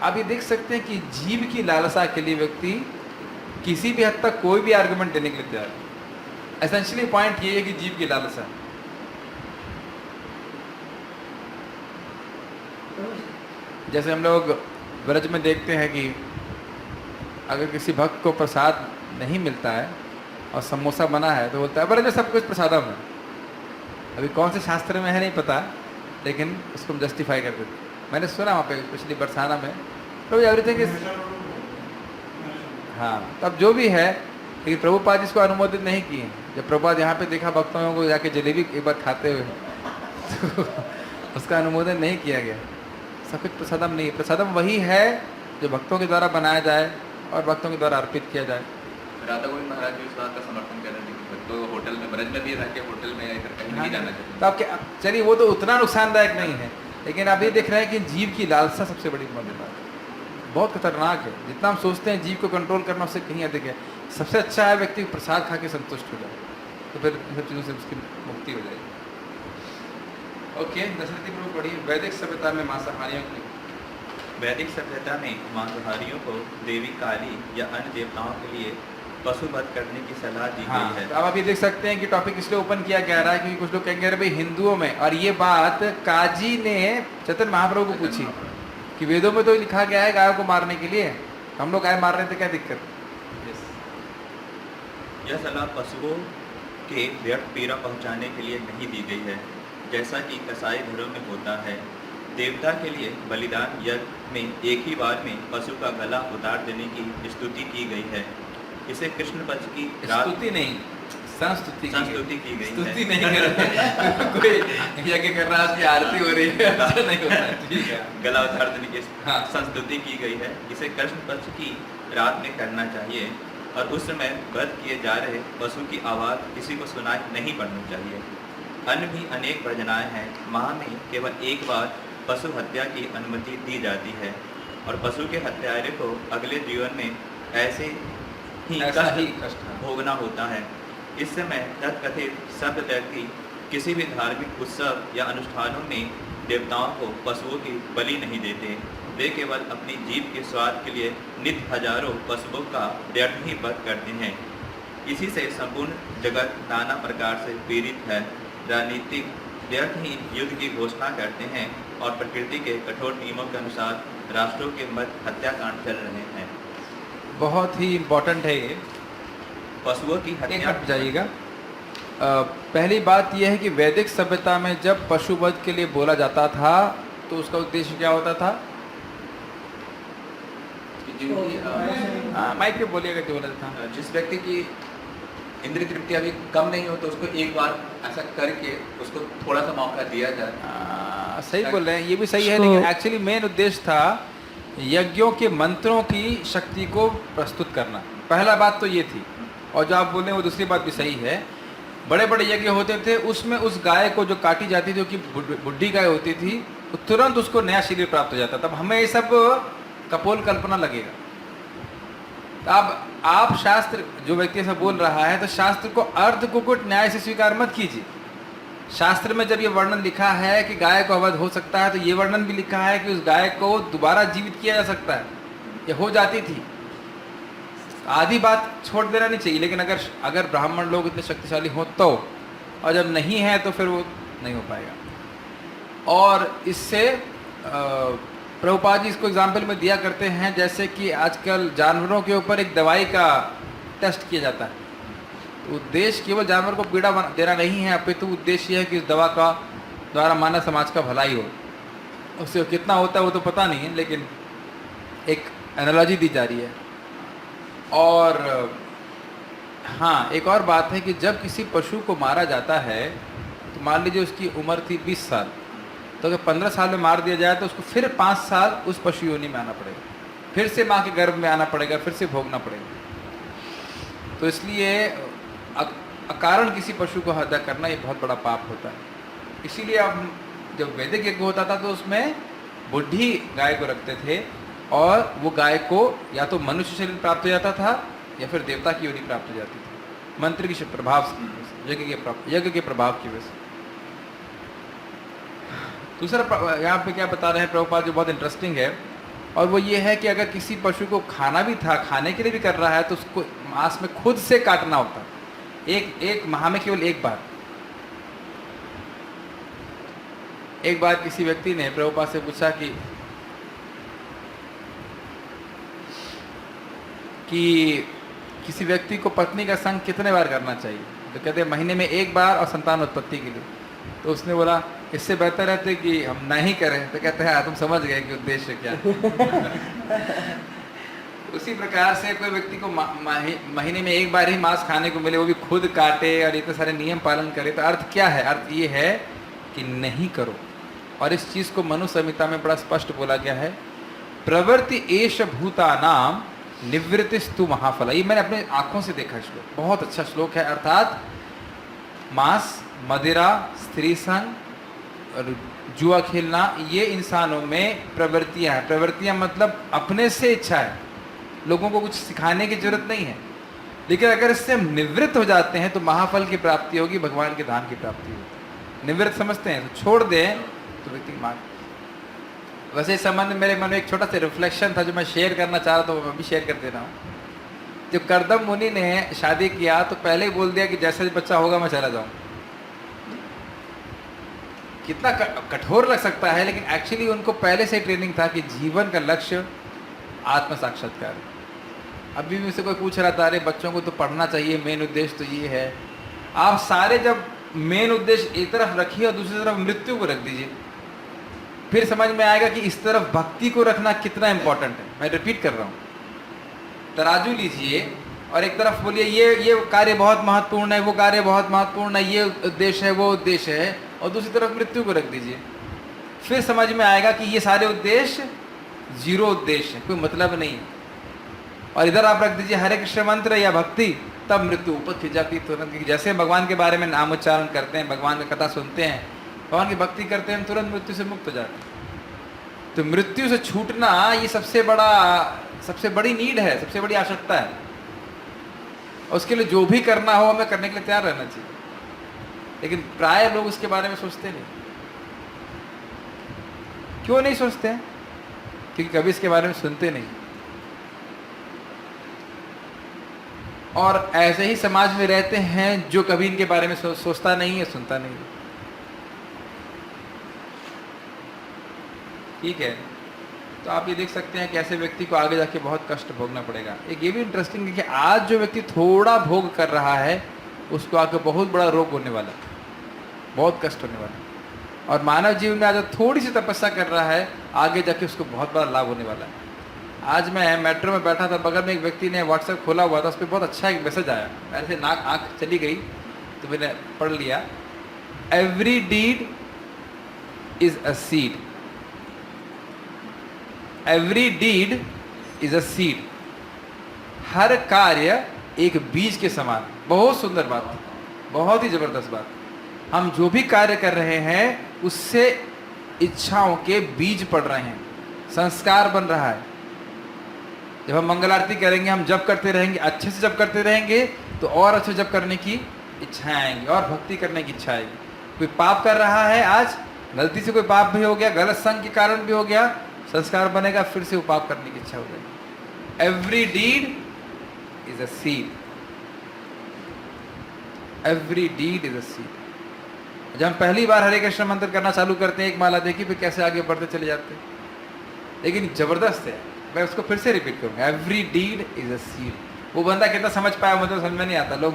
अब ये देख सकते हैं कि जीव की लालसा के लिए व्यक्ति किसी भी हद तक कोई भी आर्गुमेंट देने के लिए तैयार है। एसेंशियली पॉइंट ये है कि जीव की लालसा। जैसे हम लोग व्रज में देखते हैं कि अगर किसी भक्त को प्रसाद नहीं मिलता है और समोसा बना है तो बोलता है ब्रज में सब कुछ प्रसादम है। अभी कौन से शास्त्र में है नहीं पता, लेकिन उसको हम जस्टिफाई कर देते। मैंने सुना वहाँ पे पिछली बरसाना में तो एवरीथिंग इज, हाँ तब जो भी है, लेकिन प्रभुपाद इसको अनुमोदित नहीं किए। जब प्रभुपाद यहाँ पे देखा भक्तों को जाके जलेबी एक बार खाते हुए तो उसका अनुमोदन नहीं किया गया। सब कुछ प्रसादम नहीं, प्रसादम वही है जो भक्तों के द्वारा बनाया जाए और भक्तों के द्वारा अर्पित किया जाए। राधा गोविंद महाराज जी इस बात का समर्थन कर रहे थे कि भक्तों को होटल में ब्रज में भी रह के होटल में या इधर कहीं नहीं जाना चाहिए। तो आप क्या, चलिए वो तो उतना नुकसानदायक नहीं है, लेकिन आप ये देख रहे हैं कि जीव की लालसा सबसे बड़ी बात है, बहुत खतरनाक है। जितना हम सोचते हैं जीव को कंट्रोल करना उससे कहीं अधिक है। सबसे अच्छा है व्यक्ति प्रसाद खा के संतुष्ट हो जाए, तो फिर इन सब चीज़ों से उसकी मुक्ति हो जाएगी। ओके, दशरथी प्रभु पढ़िए। वैदिक सभ्यता में मांसाहारियों की वैदिक सभ्यता में मांसाहारियों को देवी काली या अन्य देवताओं के लिए पशु वध करने की सलाह दी हाँ, गई है। तो अब आप ये देख सकते हैं कि टॉपिक इसलिए ओपन किया जा रहा है क्योंकि कुछ लोग कहेंगे अरे भाई हिंदुओं में, और ये बात काजी ने चैतन्य महाप्रभु को पूछी कि वेदों में तो लिखा गया है गायों को मारने के लिए, हम लोग गाय मार रहे थे, क्या दिक्कत? यह सलाह पशुओं के व्यर्थ पीड़ा पहुंचाने के लिए नहीं दी गई है, जैसा कि कसाई घरों में होता है। देवता के लिए बलिदान यज्ञ में एक ही बार में पशु का गला उतार देने की स्तुति की गई है। इसे कृष्ण पक्ष की रात स्तुति नहीं, संस्तुति संस्तुति की गई स्तुति है। नहीं कर रहे कोई यज्ञ कर रहा है, उसकी आरती हो रही है, ऐसा नहीं होता है, ठीक है। गला उतार देने की हाँ। संस्तुति की गई है। इसे कृष्ण पक्ष की रात में करना चाहिए और उस समय वध किए जा रहे पशु की आवाज़ किसी को सुनाई नहीं पड़नी चाहिए। अन्य भी अनेक वर्जनाएं हैं। माह में केवल एक बार पशु हत्या की अनुमति दी जाती है और पशु के हत्यारे को अगले जीवन में ऐसे ही कष्ट भोगना होता है। इस समय तथकथित सब व्यक्ति किसी भी धार्मिक उत्सव या अनुष्ठानों में देवताओं को पशुओं की बलि नहीं देते। वे केवल अपनी जीव के स्वाद के लिए नित्य हजारों पशुओं का व्यर्थ ही वध करते हैं। इसी से संपूर्ण जगत नाना प्रकार से पीड़ित है। राजनीतिक व्यर्थ ही युद्ध की घोषणा करते हैं और प्रकृति के कठोर नियमों के अनुसार राष्ट्रों के मध्य हत्याकांड चल रहे हैं। बहुत ही इम्पोर्टेंट है ये। पशुओं की एक हत्या हट जाइएगा। पहली बात यह है कि वैदिक सभ्यता में जब पशु वध के लिए बोला जाता था तो उसका उद्देश्य क्या होता था? कि जिनकी हाँ, माइक पे बोलिएगा जो बोला था। जिस व्यक्ति की इंद्रिय तृप्ति अभी कम नहीं हो तो उसको एक बार ऐसा करके उसको थोड़ा सा मौका दिया जाए। सही बोल रहे हैं, ये भी सही है, So- लेकिन एक्चुअली मेन उद्देश्य था यज्ञों के मंत्रों की शक्ति को प्रस्तुत करना। पहला बात तो ये थी, और जो आप बोल रहे हैं वो दूसरी बात भी सही है। बड़े बड़े यज्ञ होते थे, उसमें उस गाय को जो काटी जाती थी, जो कि बुढ़ी गाय होती थी, तो तुरंत उसको नया शरीर प्राप्त हो जाता। तब हमें ये सब कपोल कल्पना लगेगा। तो अब आप शास्त्र, जो व्यक्ति ऐसा बोल रहा है, तो शास्त्र को अर्ध कुकुट न्याय से स्वीकार मत कीजिए। शास्त्र में जब ये वर्णन लिखा है कि गाय को अवध हो सकता है, तो ये वर्णन भी लिखा है कि उस गाय को दोबारा जीवित किया जा सकता है। ये हो जाती थी। आधी बात छोड़ देना नहीं चाहिए, लेकिन अगर ब्राह्मण लोग इतने शक्तिशाली हो तो, और जब नहीं है तो फिर वो नहीं हो पाएगा। और इससे प्रभुपाद जी इसको एग्जाम्पल में दिया करते हैं, जैसे कि आजकल जानवरों के ऊपर एक दवाई का टेस्ट किया जाता है। तो उद्देश्य केवल जानवर को पीड़ा देना नहीं है, अपितु उद्देश्य यह है कि इस दवा का द्वारा मानव समाज का भलाई हो। उससे कितना होता है वो तो पता नहीं है, लेकिन एक एनालॉजी दी जा रही है। और हाँ, एक और बात है कि जब किसी पशु को मारा जाता है, तो मान लीजिए उसकी उम्र थी 20 साल, तो अगर 15 साल में मार दिया जाए तो उसको फिर 5 साल उस पशु योनि में आना पड़ेगा, फिर से माँ के गर्भ में आना पड़ेगा, फिर से भोगना पड़ेगा। तो इसलिए अकारण किसी पशु को हत्या करना ये बहुत बड़ा पाप होता है। इसीलिए अब जब वैदिक यज्ञ होता था तो उसमें बुढ़ी गाय को रखते थे, और वो गाय को या तो मनुष्य शरीर प्राप्त हो जाता था या फिर देवता की योनि प्राप्त हो जाती थी, मंत्र के प्रभाव से, यज्ञ के प्रभाव की वजह से। दूसरा यहाँ पे क्या बता रहे हैं प्रभुपाद, जो बहुत इंटरेस्टिंग है, और वो ये है कि अगर किसी पशु को खाना भी था, खाने के लिए भी कर रहा है, तो उसको मांस में खुद से काटना होता है, एक माह में केवल एक बार। एक बार किसी व्यक्ति ने प्रभुपाद से पूछा कि किसी व्यक्ति को पत्नी का संग कितने बार करना चाहिए? तो कहते हैं महीने में एक बार और संतान उत्पत्ति के लिए। तो उसने बोला इससे बेहतर है कि हम नहीं करें। तो कहते हैं तुम समझ गए कि उद्देश्य क्या है। उसी प्रकार से कोई व्यक्ति को महीने में एक बार ही मांस खाने को मिले, वो भी खुद काटे और इतने सारे नियम पालन करे, तो अर्थ क्या है? अर्थ ये है कि नहीं करो। और इस चीज़ को मनु संहिता में बड़ा स्पष्ट बोला गया है, प्रवृत्ति एष भूतानाम निवृत्तिस्तु महाफला। ये मैंने अपने आंखों से देखा श्लोक, बहुत अच्छा श्लोक है। अर्थात मांस, मदिरा, स्त्री संग और जुआ खेलना, ये इंसानों में प्रवृत्तियां हैं। प्रवृत्तियां मतलब अपने से इच्छा है, लोगों को कुछ सिखाने की जरूरत नहीं है। लेकिन अगर इससे हम निवृत्त हो जाते हैं तो महाफल की प्राप्ति होगी, भगवान के धाम की प्राप्ति होगी। निवृत्त समझते हैं तो छोड़ दें तो व्यक्ति की मार्ग। वैसे इस संबंध में मेरे मन में एक छोटा सा रिफ्लेक्शन था जो मैं शेयर करना चाह रहा था, वो मैं भी शेयर कर दे रहा हूँ। जब करदम मुनि ने शादी किया तो पहले ही बोल दिया कि जैसा बच्चा होगा मैं चला जाऊँ। कितना कठोर लग सकता है, लेकिन एक्चुअली उनको पहले से ट्रेनिंग था कि जीवन का लक्ष्य आत्म साक्षात्कार है। अभी भी मुझसे कोई पूछ रहा था, अरे बच्चों को तो पढ़ना चाहिए, मेन उद्देश्य तो ये है। आप सारे जब मेन उद्देश्य एक तरफ रखिए और दूसरी तरफ मृत्यु को रख दीजिए, फिर समझ में आएगा कि इस तरफ भक्ति को रखना कितना इंपॉर्टेंट है। मैं रिपीट कर रहा हूँ, तराजू लीजिए और एक तरफ बोलिए ये कार्य बहुत महत्वपूर्ण है, वो कार्य बहुत महत्वपूर्ण है, ये उद्देश्य है, वो उद्देश्य है, और दूसरी तरफ मृत्यु को रख दीजिए। फिर समझ में आएगा कि ये सारे उद्देश्य जीरो उद्देश्य है, कोई मतलब नहीं है। और इधर आप रख दीजिए हरे कृष्ण मंत्र या भक्ति, तब मृत्यु ऊपर खिंच जाती तुरंत। क्योंकि जैसे भगवान के बारे में नाम उच्चारण करते हैं, भगवान की कथा सुनते हैं, भगवान की भक्ति करते हैं, तुरंत मृत्यु से मुक्त हो जाते हैं। तो मृत्यु से छूटना ये सबसे बड़ी नीड है, सबसे बड़ी आवश्यकता है। उसके लिए जो भी करना हो हमें करने के लिए तैयार रहना चाहिए। लेकिन प्राय लोग उसके बारे में सोचते नहीं। क्यों नहीं सोचते हैं? क्योंकि कभी इसके बारे में सुनते नहीं। और ऐसे ही समाज में रहते हैं जो कभी इनके बारे में सोचता नहीं है, सुनता नहीं है। ठीक है, तो आप ये देख सकते हैं कि ऐसे व्यक्ति को आगे जाके बहुत कष्ट भोगना पड़ेगा। एक ये भी इंटरेस्टिंग है कि आज जो व्यक्ति थोड़ा भोग कर रहा है उसको आगे बहुत बड़ा रोग होने वाला है, बहुत कष्ट होने वाला है। और मानव जीवन में आज थोड़ी सी तपस्या कर रहा है, आगे जाके उसको बहुत बड़ा लाभ होने वाला है। आज मैं मेट्रो में बैठा था, बगल में एक व्यक्ति ने व्हाट्सएप खोला हुआ था, उस पर बहुत अच्छा एक मैसेज आया। ऐसे आँख चली गई तो मैंने पढ़ लिया, every deed is a seed, every deed is a seed. हर कार्य एक बीज के समान। बहुत सुंदर बात, बहुत ही जबरदस्त बात। हम जो भी कार्य कर रहे हैं उससे इच्छाओं के बीज पड़ रहे हैं, संस्कार बन रहा है। जब हम मंगल आरती करेंगे, हम जप करते रहेंगे, अच्छे से जप करते रहेंगे तो और अच्छे जप करने की इच्छाएं आएंगी और भक्ति करने की इच्छा आएगी। कोई पाप कर रहा है, आज गलती से कोई पाप भी हो गया, गलत संग के कारण भी हो गया, संस्कार बनेगा, फिर से वो पाप करने की इच्छा हो जाएगी। Every deed is a seed, every deed is a seed. जब हम पहली बार हरे कृष्ण मंत्र करना चालू करते हैं, एक माला देखिए, फिर कैसे आगे बढ़ते चले जाते हैं। लेकिन जबरदस्त है, मैं उसको फिर से रिपीट करूंगा, every deed is a seed. वो बंदा कितना समझ पाया मुझे तो समझ में नहीं आता, लोग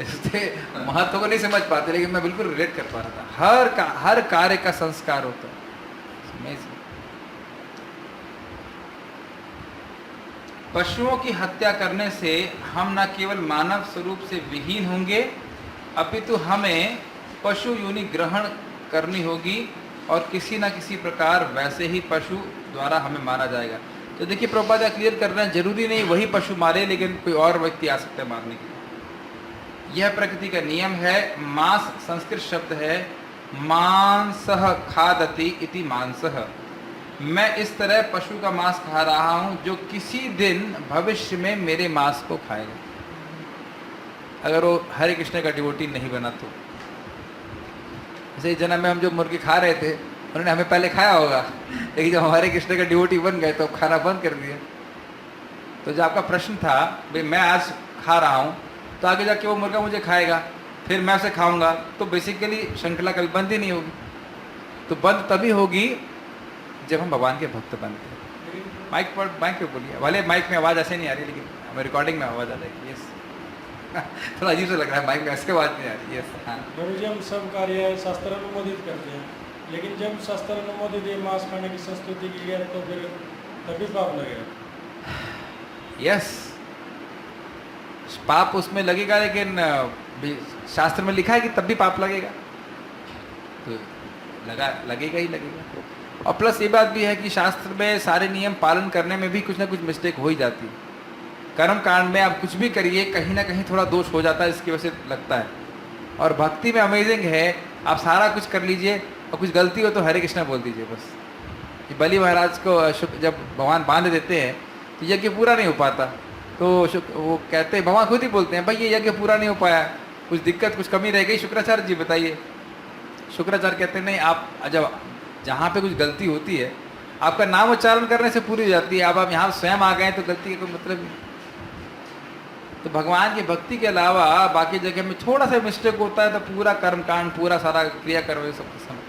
इसके महत्व को नहीं समझ पाते, लेकिन मैं बिल्कुल रिलेट कर पा रहा था। हर कार्य का संस्कार होता है। पशुओं की हत्या करने से हम न केवल मानव स्वरूप से विहीन होंगे, अपितु हमें पशु योनि ग्रहण करनी होगी और किसी न किसी प्रकार वैसे ही पशु द्वारा हमें मारा जाएगा। तो देखिए प्रभुपाद क्लियर कर रहे हैं, जरूरी नहीं वही पशु मारे, लेकिन कोई और व्यक्ति आ सकता है मारने के लिए। यह प्रकृति का नियम है। मांस संस्कृत शब्द है, मांसः खादति इति मांसः। मैं इस तरह पशु का मांस खा रहा हूं जो किसी दिन भविष्य में मेरे मांस को खाएगा, अगर वो हरे कृष्ण का डिवोटी नहीं बना तो। जैसे जन्म में हम जो मुर्गी खा रहे थे, उन्होंने हमें पहले खाया होगा, लेकिन जब हमारे कृष्ण का डिवोटी बन गए तो खाना बंद कर दिया। तो जो आपका प्रश्न था, भाई मैं आज खा रहा हूँ तो आगे जाके वो मुर्गा मुझे खाएगा, फिर मैं उसे खाऊंगा, तो बेसिकली श्रृंखला कभी बंद ही नहीं होगी। तो बंद तभी होगी जब हम भगवान के भक्त बनते हैं। माइक पे बोलिए, वाले माइक में आवाज़ ऐसे नहीं आ रही, लेकिन हमें रिकॉर्डिंग में आवाज़ आ जाएगी। यस थोड़ा अजीब सा लग रहा है, माइक में ऐसे आवाज़ नहीं आ रही। यस हाँ, गुरुजी हम सब कार्य शास्त्र अनुमोदित करते हैं, लेकिन जब शास्त्र अनुमोदित ये मांस खाने की संस्तुति की गई तो फिर तभी पाप लगेगा। यस पाप उसमें लगेगा, लेकिन शास्त्र में लिखा है कि तब भी पाप लगेगा, तो लगेगा ही लगेगा। और प्लस ये बात भी है कि शास्त्र में सारे नियम पालन करने में भी कुछ ना कुछ मिस्टेक हो ही जाती है। कर्म कांड में आप कुछ भी करिए, कहीं ना कहीं थोड़ा दोष हो जाता है, इसकी वजह से लगता है। और भक्ति में अमेजिंग है, आप सारा कुछ कर लीजिए और कुछ गलती हो तो हरे कृष्णा बोल दीजिए बस। कि बलि महाराज को जब भगवान बांध देते हैं तो यज्ञ पूरा नहीं हो पाता, तो वो कहते हैं, भगवान खुद ही बोलते हैं, भाई ये यज्ञ पूरा नहीं हो पाया, कुछ दिक्कत कुछ कमी रह गई, शुक्राचार्य जी बताइए। शुक्राचार्य कहते हैं नहीं, आप जब जहाँ पे कुछ गलती होती है आपका नाम उच्चारण करने से पूरी हो जाती है, अब आप यहाँ स्वयं आ गए तो गलती का कोई मतलब नहीं। तो भगवान की भक्ति के अलावा बाकी जगह में थोड़ा सा मिस्टेक होता है तो पूरा कर्म कांड, पूरा सारा क्रियाकर्म सब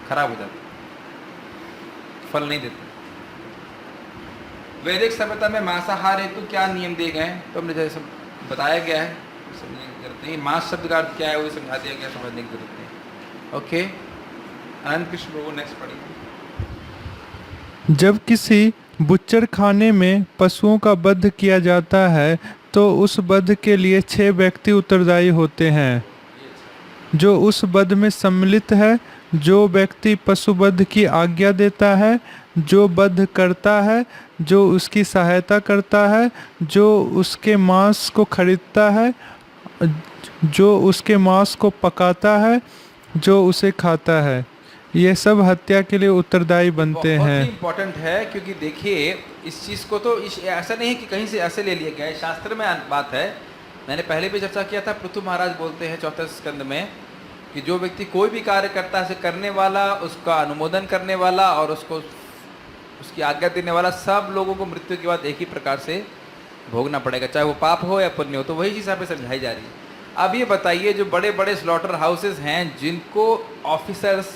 खराब हो जाता है, फल नहीं देते। वैदिक सभ्यता में मांसाहार हेतु क्या नियम दिए गए हैं, तो हमने जैसे बताया गया है, समझने की जरूरत नहीं। मांस शब्द का अर्थ क्या है वो समझा दिया गया, समझने की जरूरत नहीं। ओके, अनंत कृष्ण प्रभु नेक्स्ट पढ़िए। जब किसी बुच्चर खाने में पशुओं का वध किया जाता है तो उस वध के लिए 6 व्यक्ति उत्तरदायी होते हैं जो उस वध में सम्मिलित है। जो व्यक्ति पशु वध की आज्ञा देता है, जो वध करता है, जो उसकी सहायता करता है, जो उसके मांस को खरीदता है, जो उसके मांस को पकाता है, जो उसे खाता है, ये सब हत्या के लिए उत्तरदायी बनते बहुत हैं। ही इम्पोर्टेंट है, क्योंकि देखिए इस चीज़ को तो ऐसा नहीं है कि कहीं से ऐसे ले लिया गया है, शास्त्र में बात है। मैंने पहले भी चर्चा किया था, पृथु महाराज बोलते हैं 4th स्कंद में कि जो व्यक्ति कोई भी कार्य करता है, करने वाला, उसका अनुमोदन करने वाला और उसको उसकी आज्ञा देने वाला, सब लोगों को मृत्यु के बाद एक ही प्रकार से भोगना पड़ेगा, चाहे वो पाप हो या पुण्य हो। तो वही चीज़ यहाँ पे समझाई जा रही है। अब ये बताइए, जो बड़े बड़े स्लॉटर हाउसेस हैं जिनको ऑफिसर्स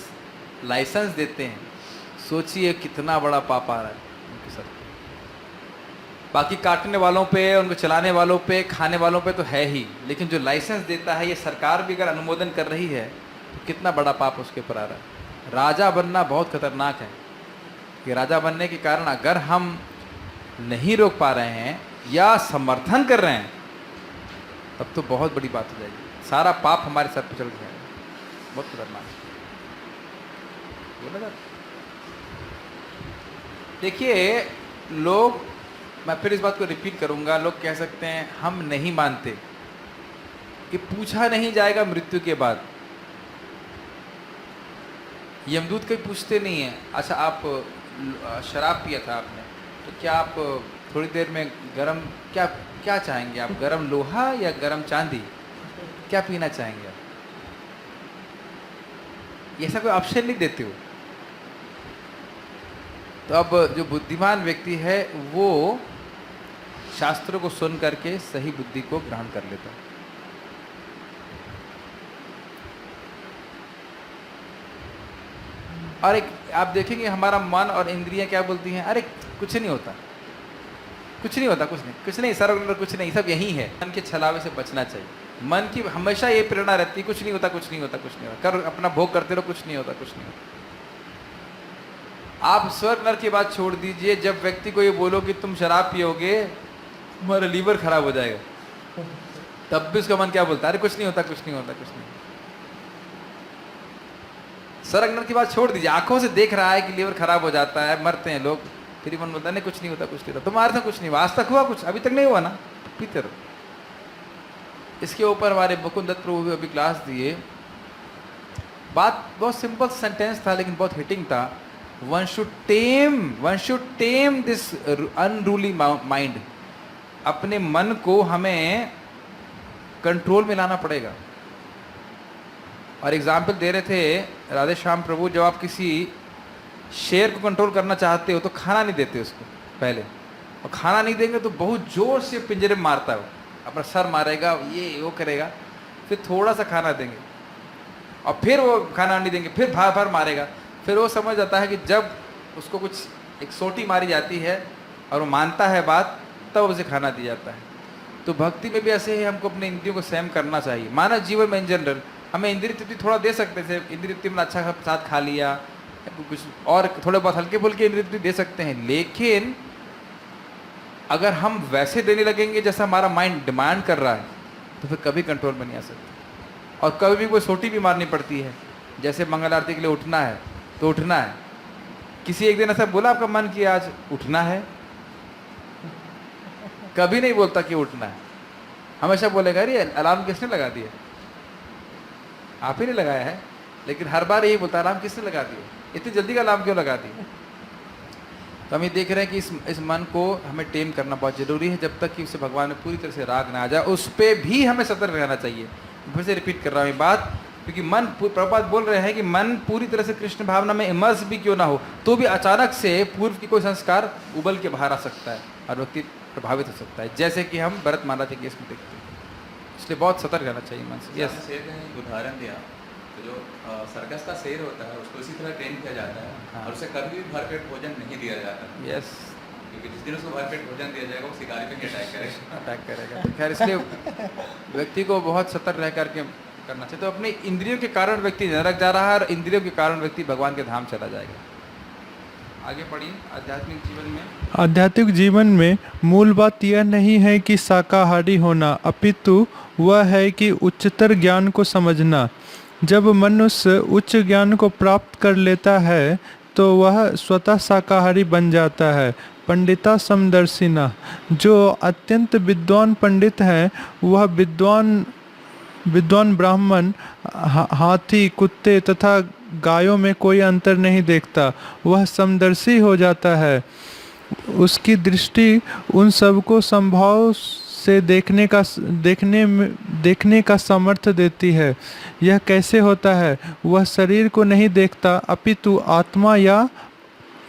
लाइसेंस देते हैं, सोचिए कितना बड़ा पाप आ रहा है उनके सर। बाकी काटने वालों पे, उनको चलाने वालों पे, खाने वालों पे तो है ही, लेकिन जो लाइसेंस देता है, ये सरकार भी अगर अनुमोदन कर रही है तो कितना बड़ा पाप उसके ऊपर आ रहा है। राजा बनना बहुत खतरनाक है, कि राजा बनने के कारण अगर हम नहीं रोक पा रहे हैं या समर्थन कर रहे हैं तब तो बहुत बड़ी बात हो जाएगी, सारा पाप हमारे सर पर चढ़ जाएगा, बहुत खतरनाक है। देखिए लोग, मैं फिर इस बात को रिपीट करूंगा, लोग कह सकते हैं हम नहीं मानते कि पूछा नहीं जाएगा मृत्यु के बाद। यमदूत कहीं पूछते नहीं है, अच्छा आप शराब पिया था आपने, तो क्या आप थोड़ी देर में गरम क्या क्या चाहेंगे, आप गरम लोहा या गरम चांदी, क्या पीना चाहेंगे आप? ये सब कोई ऑप्शन नहीं देते हो। तो अब जो बुद्धिमान व्यक्ति है वो शास्त्रों को सुन करके सही बुद्धि को ग्रहण कर लेता है। और एक आप देखेंगे हमारा मन और इंद्रियां क्या बोलती हैं, अरे कुछ नहीं होता, कुछ नहीं होता, कुछ नहीं सर्व कुछ नहीं, सब यही है। मन के छलावे से बचना चाहिए। मन की हमेशा ये प्रेरणा रहती है, कुछ नहीं होता, कुछ नहीं होता, कुछ नहीं होता, कर अपना भोग करते रहो, कुछ नहीं होता, कुछ नहीं होता। आप स्वर्ग नरक की बात छोड़ दीजिए, जब व्यक्ति को ये बोलो कि तुम शराब पियोगे तुम्हारा लीवर खराब हो जाएगा, तब भी उसका मन क्या बोलता है, अरे कुछ नहीं होता, कुछ नहीं होता, कुछ नहीं। स्वर्ग नरक की बात छोड़ दीजिए, आंखों से देख रहा है कि लीवर खराब हो जाता है, मरते हैं लोग, फिर मन बोलता है नहीं कुछ नहीं होता, कुछ नहीं होता। तुम्हारे से कुछ नहीं हुआ, आज तक हुआ कुछ, अभी तक नहीं हुआ ना, पीते रहो। इसके ऊपर हमारे मुकुंद दत्त प्रभु भी अभी क्लास दिए, बात बहुत सिंपल सेंटेंस था लेकिन बहुत हिटिंग था। One should tame this unruly mind. अपने मन को हमें कंट्रोल में लाना पड़ेगा। और एग्जाम्पल दे रहे थे राधे श्याम प्रभु, जब आप किसी शेर को कंट्रोल करना चाहते हो तो खाना नहीं देते उसको पहले, और खाना नहीं देंगे तो बहुत जोर से पिंजरे में मारता है, वो अपना सर मारेगा, ये वो करेगा, फिर थोड़ा सा खाना देंगे और फिर वो खाना नहीं देंगे, फिर भार भार मारेगा, फिर वो समझ जाता है कि जब उसको कुछ एक सोटी मारी जाती है और वो मानता है बात, तब उसे खाना दिया जाता है। तो भक्ति में भी ऐसे ही हमको अपने इंद्रियों को संयम करना चाहिए। मानव जीवन में इन जनरल हमें इंद्रिय तृप्ति थोड़ा दे सकते थे, इंद्रिय तृप्ति में अच्छा साथ खा लिया, कुछ और थोड़े बहुत हल्के फुल्के इंद्रिय तृप्ति दे सकते हैं, लेकिन अगर हम वैसे देने लगेंगे जैसा हमारा माइंड डिमांड कर रहा है तो फिर कभी कंट्रोल में नहीं आ सकते। और कभी भी कोई सोटी भी मारनी पड़ती है, जैसे मंगल आरती के लिए उठना है तो उठना है। किसी एक दिन ऐसा बोला आपका मन कि आज उठना है? कभी नहीं बोलता कि उठना है, हमेशा बोलेगा अरे अलार्म किसने लगा दिया, आप ही ने लगाया है, लेकिन हर बार यही बोलता है अलार्म किसने लगा दिया, इतनी जल्दी का अलार्म क्यों लगा दिया। तो हम ये देख रहे हैं कि इस मन को हमें टेम करना बहुत जरूरी है, जब तक कि उसे भगवान में पूरी तरह से राग ना आ जाए, उस पर भी हमें सतर्क रहना चाहिए। फिर से रिपीट कर रहा हूँ ये बात, क्योंकि मन, प्रभुपाद बोल रहे हैं कि मन पूरी तरह से कृष्ण भावना में इमर्स भी क्यों ना हो, तो भी अचानक से पूर्व की कोई संस्कार उबल के बाहर आ सकता है और व्यक्ति प्रभावित हो सकता है, जैसे कि हम भरत माला के केस में देखते हैं। इसलिए बहुत सतर्क रहना चाहिए मन से। यस, शेर का एक उदाहरण दिया, तो जो सर्कस का शेर होता है उसको इसी तरह ट्रेन किया जाता है, हाँ। और उसे कभी भी भरपेट भोजन नहीं दिया जाता, यस, क्योंकि जिस दिन उसको भरपेट भोजन दिया जाएगा वो शिकारी पे अटैक करेगा। अटैक करेगा। तो खैर इसलिए व्यक्ति को बहुत सतर्क रह करके करना चाहिए। तो अपने इंद्रियों के कारण व्यक्ति नरक जा रहा है और इंद्रियों के कारण व्यक्ति भगवान के धाम चला जाएगा। आगे पढ़िए। आध्यात्मिक जीवन में, आध्यात्मिक जीवन में मूल बात यह नहीं है कि शाकाहारी होना, अपितु वह है कि उच्चतर ज्ञान को समझना। जब मनुष्य उच्च ज्ञान को प्राप्त कर लेता है तो वह स्वतः शाकाहारी बन जाता है। पंडिता समदर्शिना, जो अत्यंत विद्वान पंडित हैं वह विद्वान ब्राह्मण, हाथी, कुत्ते तथा गायों में कोई अंतर नहीं देखता, वह समदर्शी हो जाता है। उसकी दृष्टि उन सबको संभाव से देखने का सामर्थ्य देती है। यह कैसे होता है? वह शरीर को नहीं देखता, अपितु आत्मा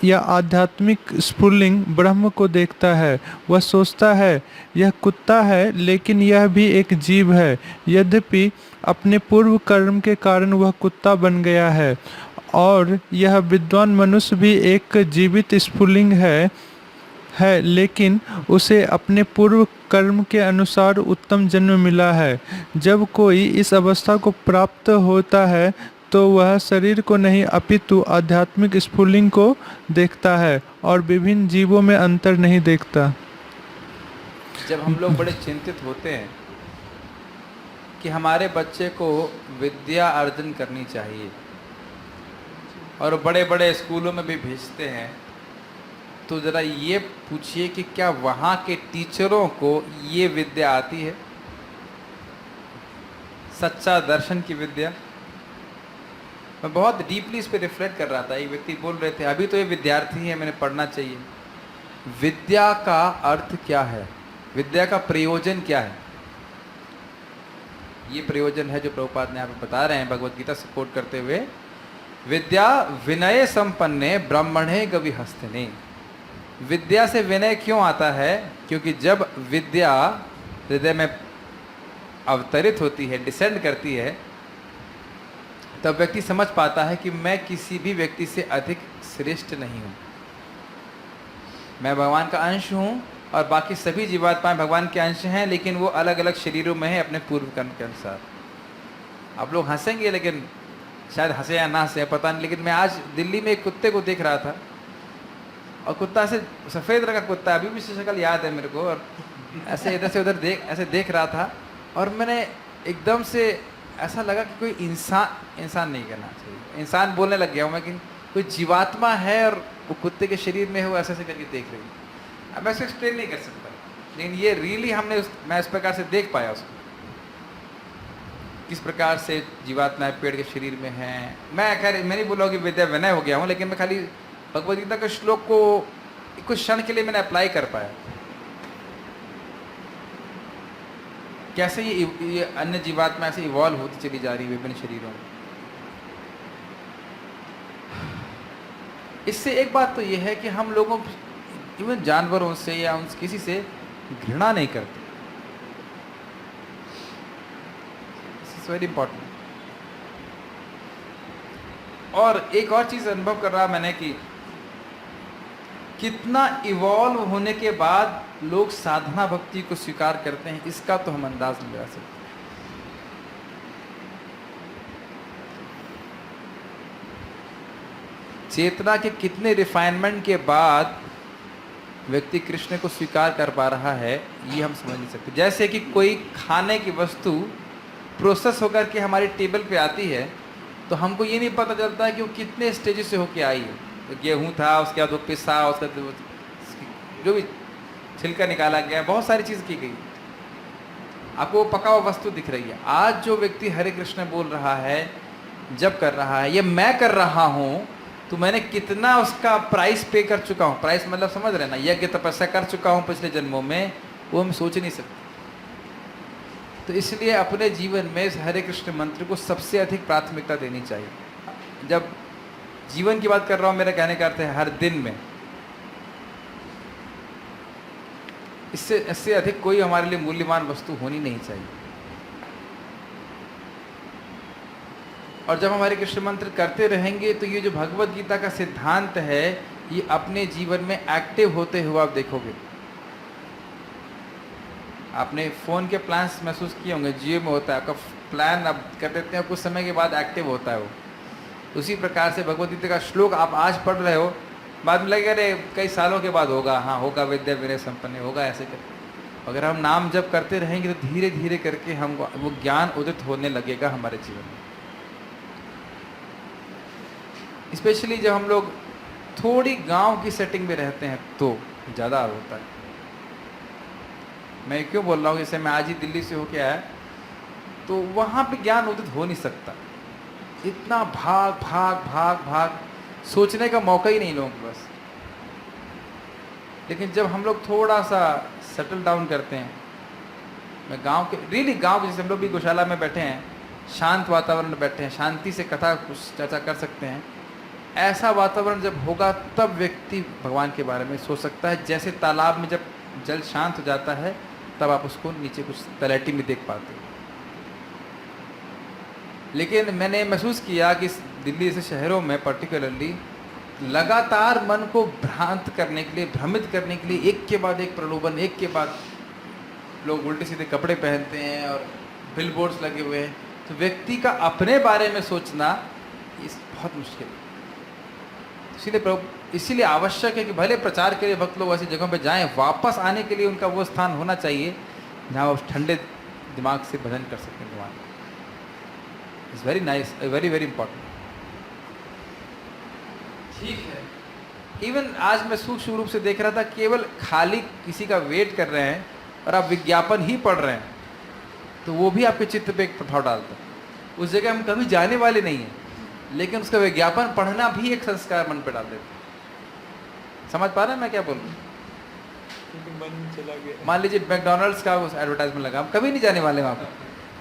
या आध्यात्मिक स्फुल्लिंग ब्रह्म को देखता है। वह सोचता है यह कुत्ता है, लेकिन यह भी एक जीव है, यद्यपि अपने पूर्व कर्म के कारण वह कुत्ता बन गया है। और यह विद्वान मनुष्य भी एक जीवित स्फुल्लिंग है, लेकिन उसे अपने पूर्व कर्म के अनुसार उत्तम जन्म मिला है। जब कोई इस अवस्था को प्राप्त होता है तो वह शरीर को नहीं अपितु आध्यात्मिक स्फुल्लिंग को देखता है और विभिन्न जीवों में अंतर नहीं देखता। जब हम लोग बड़े चिंतित होते हैं कि हमारे बच्चे को विद्या अर्जन करनी चाहिए और बड़े बड़े स्कूलों में भी भेजते हैं, तो ज़रा ये पूछिए कि क्या वहाँ के टीचरों को ये विद्या आती है, सच्चा दर्शन की विद्या। मैं बहुत डीपली इस पे रिफ्लेक्ट कर रहा था। एक व्यक्ति बोल रहे थे अभी तो ये विद्यार्थी है, मैंने पढ़ना चाहिए। विद्या का अर्थ क्या है, विद्या का प्रयोजन क्या है? ये प्रयोजन है जो प्रभुपाद ने यहाँ पे बता रहे हैं भगवत गीता से कोट करते हुए, विद्या विनय संपन्ने ब्राह्मणे गविहस्तिने। विद्या से विनय क्यों आता है? क्योंकि जब विद्या हृदय में अवतरित होती है, डिसेंड करती है, तब व्यक्ति समझ पाता है कि मैं किसी भी व्यक्ति से अधिक श्रेष्ठ नहीं हूँ। मैं भगवान का अंश हूँ और बाकी सभी जीवात्माएं भगवान के अंश हैं, लेकिन वो अलग अलग शरीरों में हैं अपने पूर्व कर्म के अनुसार। आप लोग हंसेंगे, लेकिन शायद हंसे या ना हंसे पता नहीं, लेकिन मैं आज दिल्ली में एक कुत्ते को देख रहा था और कुत्ता से सफ़ेद रंग का कुत्ता, अभी भी शक्ल याद है मेरे को, और ऐसे इधर से उधर देख रहा था और मैंने एकदम से ऐसा लगा कि कोई इंसान नहीं कहना चाहिए, इंसान बोलने लग गया हूँ मैं, कि कोई जीवात्मा है और वो कुत्ते के शरीर में है, वो ऐसे करके देख रही है। अब मैं उसको एक्सप्लेन नहीं कर सकता, लेकिन ये रियली मैं इस प्रकार से देख पाया उसको, किस प्रकार से जीवात्माएं पेड़ के शरीर में हैं। मैं खैर मैं नहीं बोला कि विद्या विनय हो गया हूँ, लेकिन मैं खाली भगवद गीता के श्लोक को कुछ क्षण के लिए मैंने अप्लाई कर पाया। कैसे ये अन्य जीवात्मा ऐसे इवॉल्व होती चली जा रही है विभिन्न शरीरों में। इससे एक बात तो ये है कि हम लोगों इवन जानवरों से या किसी से घृणा नहीं करते। This is very important. और एक और चीज अनुभव कर रहा मैंने कि कितना इवॉल्व होने के बाद लोग साधना भक्ति को स्वीकार करते हैं, इसका तो हम अंदाज नहीं लगा सकते। चेतना के कितने रिफाइनमेंट के बाद व्यक्ति कृष्ण को स्वीकार कर पा रहा है, ये हम समझ नहीं सकते। जैसे कि कोई खाने की वस्तु प्रोसेस होकर के हमारी टेबल पे आती है, तो हमको ये नहीं पता चलता है कि वो कितने स्टेजेस से होके आई है। तो गेहूँ था, उसके बाद वो पिसा, उसका जो भी छिलका निकाला गया, बहुत सारी चीज़ की गई। आपको वो पका हुआ वस्तु दिख रही है। आज जो व्यक्ति हरे कृष्ण बोल रहा है, जब कर रहा है, ये मैं कर रहा हूँ, तो मैंने कितना उसका प्राइस पे कर चुका हूँ। प्राइस मतलब समझ रहे ना, यज्ञ तपस्या कर चुका हूँ पिछले जन्मों में, वो हम सोच नहीं सकते। तो इसलिए अपने जीवन में इस हरे कृष्ण मंत्र को सबसे अधिक प्राथमिकता देनी चाहिए। जब जीवन की बात कर रहा हूँ, मेरा कहने का अर्थ है हर दिन में। इससे अधिक कोई हमारे लिए मूल्यवान वस्तु होनी नहीं चाहिए। और जब हमारे कृष्ण मंत्र करते रहेंगे तो ये जो भगवत गीता का सिद्धांत है, ये अपने जीवन में एक्टिव होते हुए आप देखोगे। आपने फ़ोन के प्लान्स महसूस किए होंगे, जियो में होता है आपका प्लान, आप कर देते हैं, कुछ समय के बाद एक्टिव होता है वो। उसी प्रकार से भगवत गीता का श्लोक आप आज पढ़ रहे हो, बाद में लगेगा अरे कई सालों के बाद होगा, हाँ होगा, विद्या विनय संपन्न होगा, ऐसे कर। अगर हम नाम जप करते रहेंगे तो धीरे धीरे करके हम वो ज्ञान उदित होने लगेगा हमारे जीवन में। स्पेशली जब हम लोग थोड़ी गांव की सेटिंग में रहते हैं तो ज़्यादा होता है। मैं क्यों बोल रहा हूँ, जैसे मैं आज ही दिल्ली से होके आया, तो वहाँ पे ज्ञान उदित हो नहीं सकता। इतना भाग भाग भाग भाग, सोचने का मौका ही नहीं लोगों के पास। लेकिन जब हम लोग थोड़ा सा सेटल डाउन करते हैं, मैं गांव के गांव के, जैसे हम लोग भी गौशाला में बैठे हैं, शांत वातावरण में बैठे हैं, शांति से कथा कुछ चर्चा कर सकते हैं, ऐसा वातावरण जब होगा तब व्यक्ति भगवान के बारे में सोच सकता है। जैसे तालाब में जब जल शांत हो जाता है तब आप उसको नीचे कुछ तलहटी में देख पाते हो। लेकिन मैंने महसूस किया कि दिल्ली जैसे शहरों में पर्टिकुलरली लगातार मन को भ्रांत करने के लिए, भ्रमित करने के लिए एक के बाद एक प्रलोभन, एक के बाद लोग उल्टे सीधे कपड़े पहनते हैं और बिलबोर्ड्स लगे हुए हैं। तो व्यक्ति का अपने बारे में सोचना इस बहुत मुश्किल है। इसीलिए आवश्यक है कि भले प्रचार के लिए भक्त लोग ऐसी जगहों पे जाएं, वापस आने के लिए उनका वो स्थान होना चाहिए जहाँ वो ठंडे दिमाग से भजन कर सकते हैं भगवान। It's very nice, very very important. ठीक है, इवन आज मैं सूक्ष्म रूप से देख रहा था, केवल खाली किसी का वेट कर रहे हैं और आप विज्ञापन ही पढ़ रहे हैं, तो वो भी आपके चित्त पे एक प्रभाव डालता है। उस जगह हम कभी जाने वाले नहीं हैं, लेकिन उसका विज्ञापन पढ़ना भी एक संस्कार मन पे डाल देता है। समझ पा रहे हैं मैं क्या बोल रहा हूँ? मान लीजिए मैकडोनल्ड्स का उस एडवर्टाइजमेंट लगा, हम कभी नहीं जाने वाले वहाँ पर,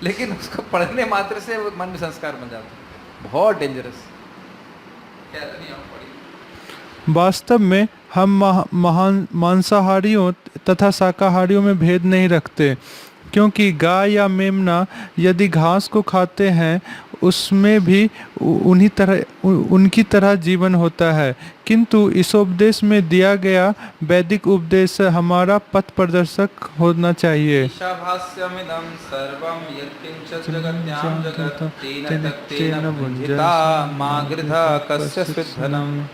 लेकिन उसको पढ़ने मात्र से वो मन में संस्कार बन जाता है। बहुत डेंजरस। वास्तव में हम महान मांसाहारियों तथा शाकाहारियों में भेद नहीं रखते, क्योंकि गाय या मेमना यदि घास को खाते हैं उसमें भी उनकी तरह जीवन होता है। किंतु इस उपदेश में दिया गया वैदिक उपदेश हमारा पथ प्रदर्शक होना चाहिए। ईशावास्यमिदं सर्वं यत्किंचित् जगत्यां जगत् तेन तत्तेन भुञ्जीता मा गृधा कस्यचित् धनम्।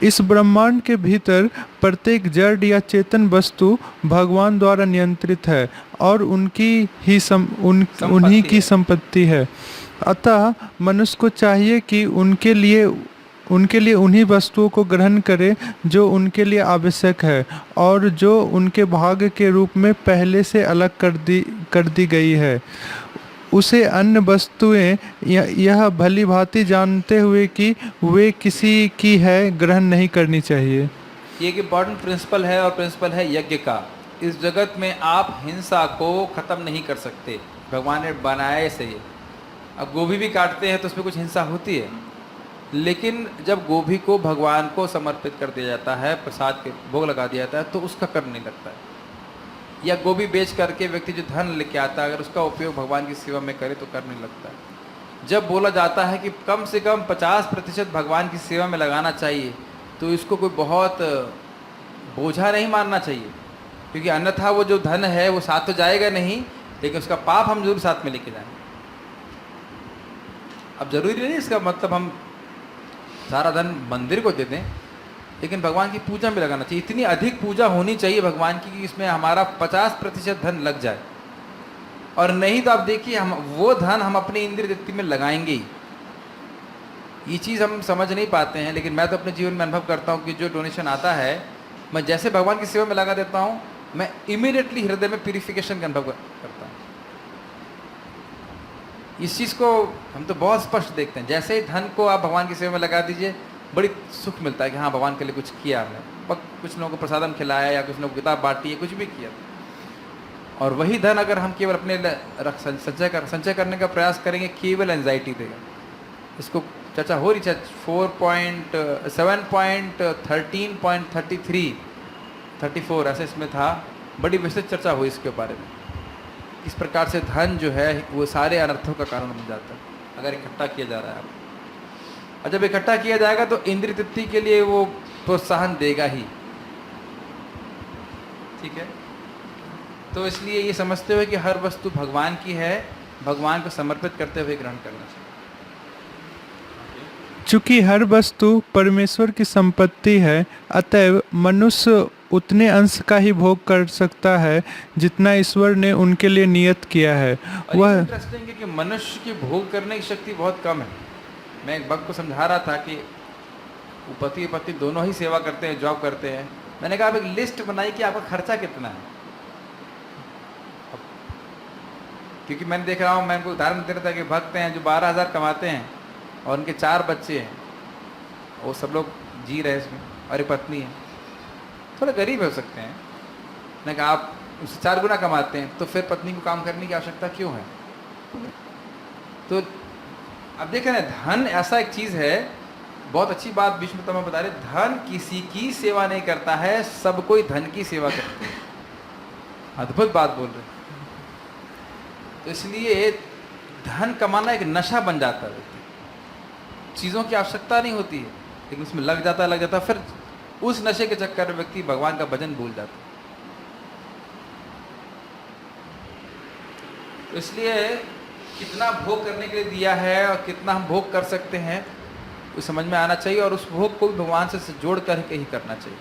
इस ब्रह्मांड के भीतर प्रत्येक जड़ या चेतन वस्तु भगवान द्वारा नियंत्रित है और उन्हीं की संपत्ति है। अतः मनुष्य को चाहिए कि उनके लिए उन्हीं वस्तुओं को ग्रहण करे जो उनके लिए आवश्यक है और जो उनके भाग्य के रूप में पहले से अलग कर दी गई है। उसे अन्य वस्तुएं यह भली भांति जानते हुए कि वे किसी की है ग्रहण नहीं करनी चाहिए। ये एक इम्पॉर्टेंट प्रिंसिपल है, और प्रिंसिपल है यज्ञ का। इस जगत में आप हिंसा को ख़त्म नहीं कर सकते, भगवान ने बनाए से ही। अब गोभी भी काटते हैं तो उसमें कुछ हिंसा होती है, लेकिन जब गोभी को भगवान को समर्पित कर दिया जाता है, प्रसाद के भोग लगा दिया जाता है, तो उसका कर नहीं लगता है। या गोभी बेच करके व्यक्ति जो धन लेके आता है, अगर उसका उपयोग भगवान की सेवा में करे तो कर नहीं लगता है। जब बोला जाता है कि कम से कम 50% भगवान की सेवा में लगाना चाहिए, तो इसको कोई बहुत बोझा नहीं मानना चाहिए, क्योंकि अन्यथा वो जो धन है वो साथ तो जाएगा नहीं, लेकिन उसका पाप हम जरूर साथ में लेके जाएंगे। अब जरूरी नहीं इसका मतलब हम सारा धन मंदिर को दे दें, लेकिन भगवान की पूजा में लगाना चाहिए। इतनी अधिक पूजा होनी चाहिए भगवान की कि इसमें हमारा 50% धन लग जाए, और नहीं तो आप देखिए हम वो धन हम अपनी इंद्रिय तृप्ति में लगाएंगे ही। ये चीज़ हम समझ नहीं पाते हैं, लेकिन मैं तो अपने जीवन में अनुभव करता हूँ कि जो डोनेशन आता है, मैं जैसे भगवान की सेवा में लगा देता हूँ, मैं इमीडिएटली हृदय में प्यूरिफिकेशन का अनुभव करता हूँ। इस चीज़ को हम तो बहुत स्पष्ट देखते हैं। जैसे ही धन को आप भगवान की सेवा में लगा दीजिए, बड़ी सुख मिलता है कि हाँ भगवान के लिए कुछ किया आपने, कुछ लोगों को प्रसादम खिलाया या कुछ लोगों को किताब बांटी है, कुछ भी किया। और वही धन अगर हम केवल अपने संचय करने का प्रयास करेंगे, केवल एंजाइटी देगा। इसको चर्चा हो रही है 7.13.33 ऐसे इसमें था, बड़ी विस्तृत चर्चा हुई इसके बारे में। इस प्रकार से धन जो है वो सारे अनर्थों का कारण बन जाता है अगर इकट्ठा किया जा रहा है। और जब इकट्ठा किया जाएगा तो इंद्रिय तृप्ति के लिए वो प्रोत्साहन देगा ही, ठीक है। तो इसलिए ये समझते हुए कि हर वस्तु भगवान की है, भगवान को समर्पित करते हुए ग्रहण करना चाहिए। चूँकि हर वस्तु परमेश्वर की संपत्ति है, अतएव मनुष्य उतने अंश का ही भोग कर सकता है जितना ईश्वर ने उनके लिए नियत किया है। वह इंटरेस्टिंग है कि मनुष्य की भोग करने की शक्ति बहुत कम है। मैं एक भक्त को समझा रहा था कि पति पत्नी दोनों ही सेवा करते हैं, जॉब करते हैं। मैंने कहा आप एक लिस्ट बनाई कि आपका खर्चा कितना है, क्योंकि मैंने देख रहा हूँ, मैं उनको उदाहरण दे रहा था कि भक्त हैं जो 12,000 कमाते हैं और उनके 4 बच्चे हैं, वो सब लोग जी रहे हैं इसमें, और एक पत्नी है, थोड़े गरीब हो सकते हैं। मैंने कहा आप उससे 4 गुना कमाते हैं तो फिर पत्नी को काम करने की आवश्यकता क्यों है? तो अब देखें ना, धन ऐसा एक चीज़ है, बहुत अच्छी बात विष्णु तमा बता रहे, धन किसी की सेवा नहीं करता है, सब कोई धन की सेवा करते हैं। अद्भुत बात बोल रहे। तो इसलिए धन कमाना एक नशा बन जाता है। चीज़ों की आवश्यकता नहीं होती है, लेकिन उसमें लग जाता, फिर उस नशे के चक्कर में व्यक्ति भगवान का भजन भूल जाता है। तो इसलिए कितना भोग करने के लिए दिया है और कितना हम भोग कर सकते हैं वो समझ में आना चाहिए, और उस भोग को भी भगवान से जोड़ करके ही करना चाहिए।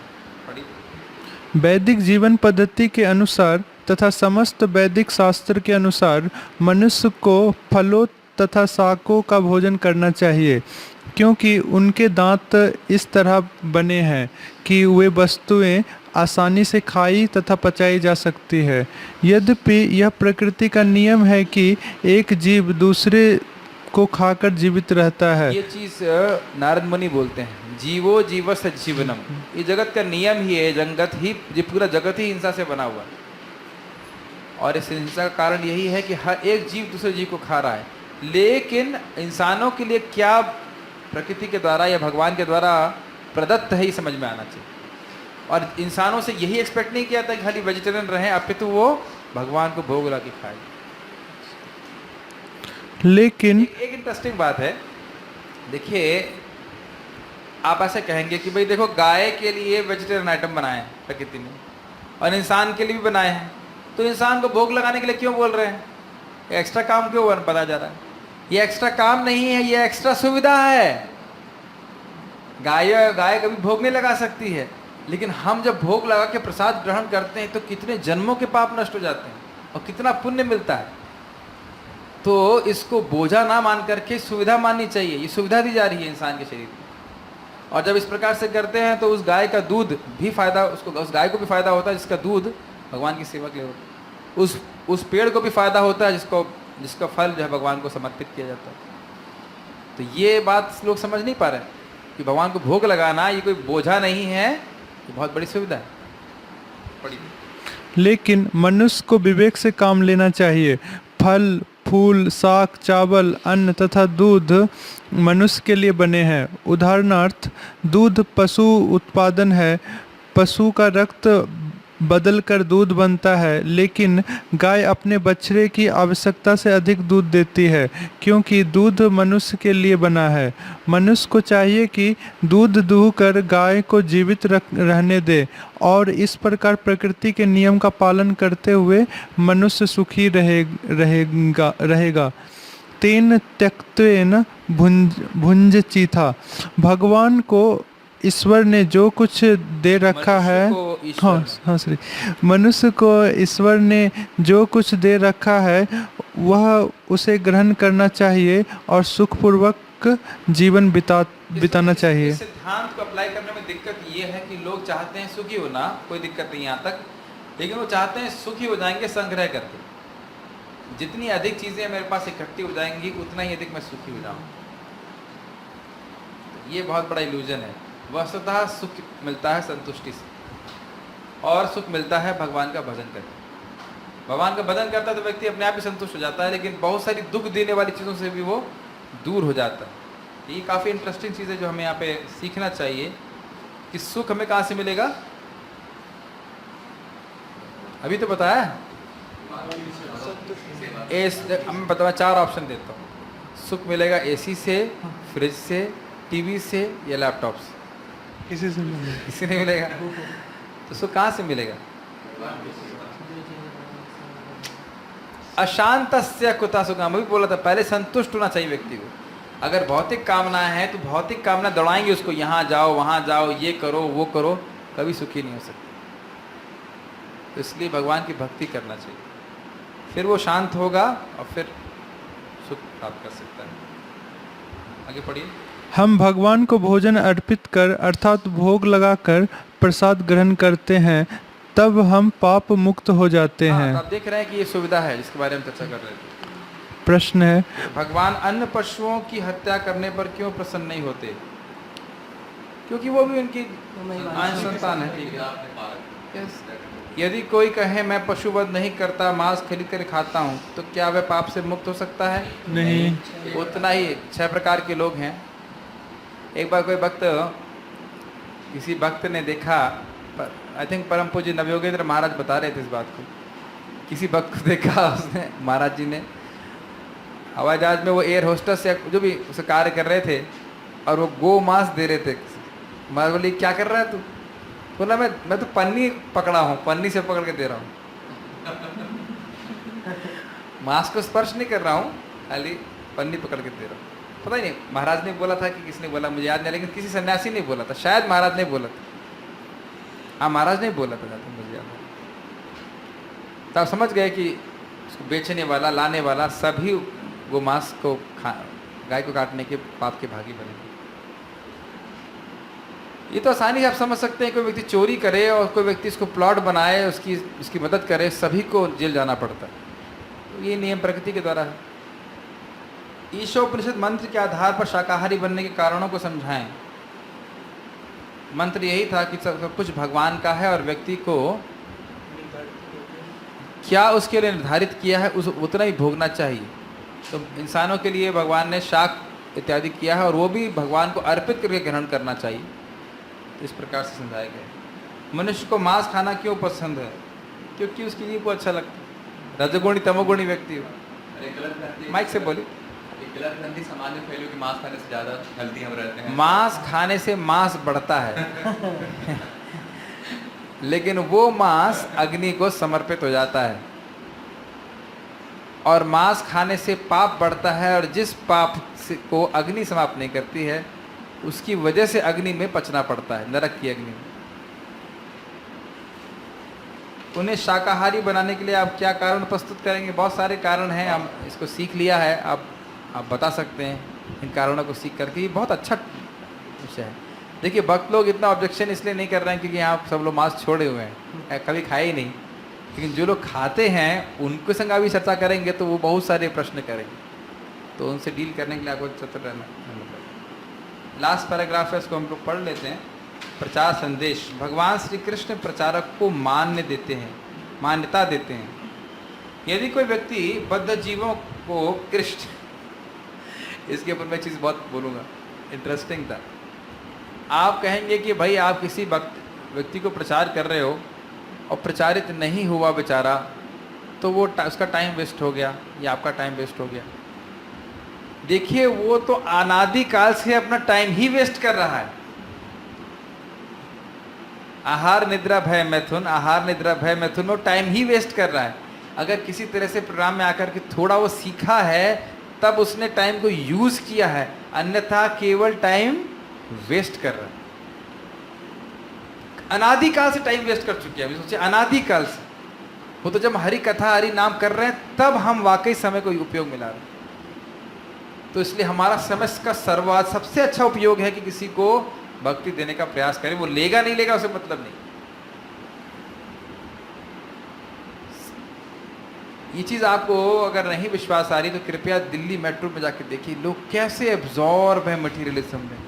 वैदिक जीवन पद्धति के अनुसार तथा समस्त वैदिक शास्त्र के अनुसार मनुष्य को फलों तथा शाकों का भोजन करना चाहिए, क्योंकि उनके दांत इस तरह बने हैं कि वे वस्तुएं आसानी से खाई तथा पचाई जा सकती है। यद्यपि यह प्रकृति का नियम है कि एक जीव दूसरे को खाकर जीवित रहता है। ये चीज़ नारद मुनि बोलते हैं, जीवो जीवस्य जीवनम। ये जगत का नियम ही है, ये पूरा जगत ही हिंसा से बना हुआ है, और इस हिंसा का कारण यही है कि हर एक जीव दूसरे जीव को खा रहा है। लेकिन इंसानों के लिए क्या प्रकृति के द्वारा या भगवान के द्वारा प्रदत्त है, ये समझ में आना चाहिए। और इंसानों से यही एक्सपेक्ट नहीं किया था कि खाली वेजिटेरियन रहें, अपितु वो भगवान को भोग लगा के खाए। लेकिन एक इंटरेस्टिंग बात है, देखिए आप ऐसे कहेंगे कि भाई देखो, गाय के लिए वेजिटेरियन आइटम बनाए हैं प्रकृति ने, और इंसान के लिए भी बनाए हैं, तो इंसान को भोग लगाने के लिए क्यों बोल रहे हैं? एक्स्ट्रा काम क्यों पता जा रहा है? ये एक्स्ट्रा काम नहीं है, ये एक्स्ट्रा सुविधा है। गाय कभी भोग नहीं लगा सकती है, लेकिन हम जब भोग लगा के प्रसाद ग्रहण करते हैं तो कितने जन्मों के पाप नष्ट हो जाते हैं और कितना पुण्य मिलता है। तो इसको बोझा ना मान करके सुविधा माननी चाहिए। ये सुविधा दी जा रही है इंसान के शरीर में, और जब इस प्रकार से करते हैं तो उस गाय का दूध भी फायदा, उस गाय को भी फायदा होता है जिसका दूध भगवान की सेवा के लिए होता है। उस पेड़ को भी फायदा होता है जिसका फल जो है भगवान को समर्पित किया जाता है। तो ये बात लोग समझ नहीं पा रहे कि भगवान को भोग लगाना ये कोई बोझा नहीं है, ये बहुत बड़ी सुविधा है। लेकिन मनुष्य को विवेक से काम लेना चाहिए। फल, फूल, शाक, चावल, अन्न तथा दूध मनुष्य के लिए बने हैं। उदाहरणार्थ, दूध पशु उत्पादन है, पशु का रक्त बदलकर दूध बनता है, लेकिन गाय अपने बछड़े की आवश्यकता से अधिक दूध देती है, क्योंकि दूध मनुष्य के लिए बना है। मनुष्य को चाहिए कि दूध दूहकर गाय को जीवित रहने दे, और इस प्रकार प्रकृति के नियम का पालन करते हुए मनुष्य सुखी रहेगा। तेन त्यक्तेन भुंजचिथा। भगवान को ईश्वर ने जो कुछ दे रखा है, हाँ श्री, मनुष्य को ईश्वर ने जो कुछ दे रखा है वह उसे ग्रहण करना चाहिए और सुखपूर्वक जीवन बिताना चाहिए। इस सिद्धांत को अप्लाई करने में दिक्कत ये है कि लोग चाहते हैं सुखी होना, कोई दिक्कत नहीं यहाँ तक, लेकिन वो चाहते हैं सुखी हो जाएंगे संग्रह करके। जितनी अधिक चीजें मेरे पास इकट्ठी हो जाएंगी उतना ही अधिक मैं सुखी हो जाऊंगा। ये बहुत बड़ा इल्यूजन है। वस्तुतः सुख मिलता है संतुष्टि से, और सुख मिलता है भगवान का भजन करके। भगवान का भजन करता है तो व्यक्ति अपने आप ही संतुष्ट हो जाता है, लेकिन बहुत सारी दुख देने वाली चीज़ों से भी वो दूर हो जाता है। ये काफ़ी इंटरेस्टिंग चीज़ है जो हमें यहाँ पे सीखना चाहिए कि सुख हमें कहाँ से मिलेगा। अभी तो बताया मैं बताऊँ, 4 ऑप्शन देता हूँ। सुख मिलेगा एसी से, फ्रिज से, टीवी से या लैपटॉप से। किसी से नहीं। किसी नहीं मिलेगा तो सुख कहाँ से मिलेगा? अशांतस्य कुतः सुखम, अभी बोला था पहले, संतुष्ट होना चाहिए व्यक्ति को। अगर भौतिक कामनाएं हैं तो भौतिक कामना दौड़ाएंगे उसको, यहाँ जाओ वहाँ जाओ, ये करो वो करो, कभी सुखी नहीं हो सकते। तो इसलिए भगवान की भक्ति करना चाहिए, फिर वो शांत होगा और फिर सुख प्राप्त कर सकता है। आगे पढ़िए। हम भगवान को भोजन अर्पित कर अर्थात भोग लगाकर प्रसाद ग्रहण करते हैं, तब हम पाप मुक्त हो जाते हैं। तो आप देख रहे हैं कि ये सुविधा है जिसके बारे में चर्चा कर रहे थे। प्रश्न है, भगवान अन्य पशुओं की हत्या करने पर क्यों प्रसन्न नहीं होते? क्योंकि वो भी उनकी अंश संतान है। ठीक है। Yes. यदि कोई कहे मैं पशुवध नहीं करता, मांस खरीद कर खाता हूँ, तो क्या वह पाप से मुक्त हो सकता है? नहीं। उतना ही 6 प्रकार के लोग हैं। एक बार कोई भक्त, किसी भक्त ने देखा, आई थिंक परम पूज्य नवयोगेंद्र महाराज बता रहे थे इस बात को। किसी भक्त को देखा उसने, महाराज जी ने हवाई जहाज में वो एयर होस्टेस या जो भी उसे कार्य कर रहे थे, और वो गो मांस दे रहे थे। महाराज बोली क्या कर रहा है तू? बोला मैं तो पन्नी पकड़ा हूँ, पन्नी से पकड़ के दे रहा हूँ, मांस को स्पर्श नहीं कर रहा हूँ, खाली पन्नी पकड़ के दे रहा हूँ। पता ही नहीं महाराज ने बोला था कि किसने बोला मुझे याद नहीं, लेकिन किसी सन्यासी ने बोला था, शायद महाराज ने बोला था। हाँ महाराज ने बोला था, मुझे याद है। तो आप समझ गए कि उसको बेचने वाला, लाने वाला सभी वो मांस को गाय को काटने के पाप के भागी बनेंगे। ये तो आसानी से आप समझ सकते हैं। कोई व्यक्ति चोरी करे और कोई व्यक्ति इसको प्लॉट बनाए, उसकी मदद करे, सभी को जेल जाना पड़ता है। तो ये नियम प्रकृति के द्वारा है। ईशोपनिषद मंत्र के आधार पर शाकाहारी बनने के कारणों को समझाएं। मंत्र यही था कि सब कुछ भगवान का है और व्यक्ति को क्या उसके लिए निर्धारित किया है उतना ही भोगना चाहिए। तो इंसानों के लिए भगवान ने शाक इत्यादि किया है और वो भी भगवान को अर्पित करके ग्रहण करना चाहिए। तो इस प्रकार से समझाया गया। मनुष्य को मांस खाना क्यों पसंद है? क्योंकि उसके लिए को अच्छा लगता है। रजोगुणी तमोगुणी व्यक्ति हो। माइक से बोली। गलत ग्रंथि समाज में फैली कि मांस खाने से ज़्यादा हेल्दी हम रहते हैं। मांस खाने से मांस बढ़ता है लेकिन वो मांस अग्नि को समर्पित हो जाता है, और मांस खाने से पाप बढ़ता है, और जिस पाप को अग्नि समाप्त नहीं करती है उसकी वजह से अग्नि में पचना पड़ता है, नरक की अग्नि में। उन्हें शाकाहारी बनाने के लिए आप क्या कारण प्रस्तुत करेंगे? बहुत सारे कारण हैं, हम इसको सीख लिया है। आप बता सकते हैं इन कारणों को सीख करके। ये बहुत अच्छा विषय है। देखिए भक्त लोग इतना ऑब्जेक्शन इसलिए नहीं कर रहे हैं क्योंकि यहाँ सब लोग मांस छोड़े हुए हैं, कभी खाए ही नहीं। लेकिन जो लोग खाते हैं उनके संग अभी चर्चा करेंगे तो वो बहुत सारे प्रश्न करेंगे, तो उनसे डील करने के लिए आपको चतुर रहना। लास्ट पैराग्राफ है, इसको हम लोग पढ़ लेते हैं। प्रचार संदेश। भगवान श्री कृष्ण प्रचारक को मान्यता देते हैं। यदि कोई व्यक्ति बद्ध जीवों को कृष्ण, इसके ऊपर मैं चीज़ बहुत बोलूँगा, इंटरेस्टिंग था। आप कहेंगे कि भाई आप किसी व्यक्ति को प्रचार कर रहे हो और प्रचारित नहीं हुआ बेचारा, तो वो उसका टाइम वेस्ट हो गया या आपका टाइम वेस्ट हो गया। देखिए वो तो अनादिकाल से अपना टाइम ही वेस्ट कर रहा है। आहार निद्रा भय मैथुन, आहार निद्रा भय मैथुन, वो टाइम ही वेस्ट कर रहा है। अगर किसी तरह से प्रोग्राम में आकर के थोड़ा वो सीखा है तब उसने टाइम को यूज किया है, अन्यथा केवल टाइम वेस्ट कर रहा है। अनादिकाल से टाइम वेस्ट कर चुके हैं। सोचिए अनादिकाल से, वो तो जब हरि कथा हरि नाम कर रहे हैं तब हम वाकई समय को उपयोग मिला रहे हैं। तो इसलिए हमारा समय का सबसे अच्छा उपयोग है कि किसी को भक्ति देने का प्रयास करें। वो लेगा नहीं लेगा उसे मतलब नहीं। ये चीज़ आपको अगर नहीं विश्वास आ रही तो कृपया दिल्ली मेट्रो में जाके देखिए लोग कैसे एब्जॉर्ब है मटीरियलिज्म में।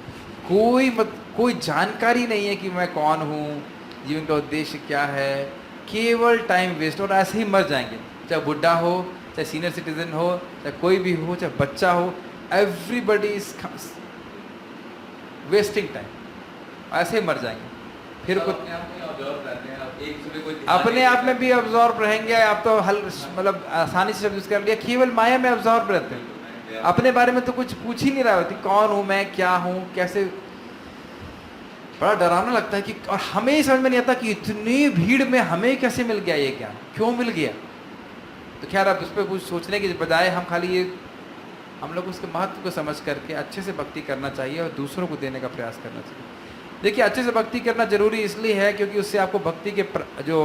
कोई जानकारी नहीं है कि मैं कौन हूँ, जीवन का उद्देश्य क्या है, केवल टाइम वेस्ट, और ऐसे ही मर जाएंगे। चाहे बुढ़ा हो, चाहे सीनियर सिटीजन हो, चाहे कोई भी हो, चाहे बच्चा हो, एवरीबडी इज वेस्टिंग टाइम, ऐसे ही मर जाएंगे। फिर कुछ अपने आप में भी अब्जॉर्ब रहेंगे। आप तो मतलब आसानी से शब्द यूज कर लिया, केवल माया में अब्जॉर्ब रहते हैं। अपने बारे में तो कुछ पूछ ही नहीं रहा होती, कौन हूँ मैं, क्या हूँ, कैसे। बड़ा डरावना लगता है कि, और हमें ही समझ में नहीं आता कि इतनी भीड़ में हमें कैसे मिल गया ये ज्ञान, क्यों मिल गया। तो खैर अब उस पर कुछ सोचने की बजाय हम लोग उसके महत्व को समझ करके अच्छे से भक्ति करना चाहिए और दूसरों को देने का प्रयास करना चाहिए। देखिए, अच्छे से भक्ति करना जरूरी इसलिए है क्योंकि उससे आपको भक्ति के जो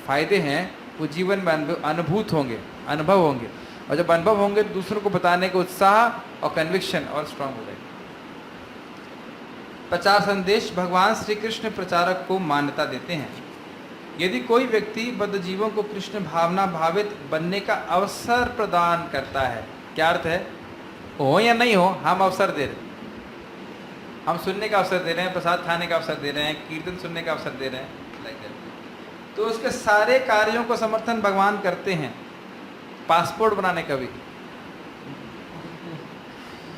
फायदे हैं वो जीवन में अनुभव होंगे, और जब अनुभव होंगे तो दूसरों को बताने का उत्साह और कन्विक्शन और स्ट्रांग हो जाएगा। प्रचार संदेश। भगवान श्री कृष्ण प्रचारक को मान्यता देते हैं। यदि कोई व्यक्ति बद्ध जीवों को कृष्ण भावना भावित बनने का अवसर प्रदान करता है, क्या अर्थ है, हो या नहीं हो, हम अवसर दे रहे हैं, हम सुनने का अवसर दे रहे हैं, प्रसाद खाने का अवसर दे रहे हैं, कीर्तन सुनने का अवसर दे रहे हैं, तो उसके सारे कार्यों को समर्थन भगवान करते हैं। पासपोर्ट बनाने का भी,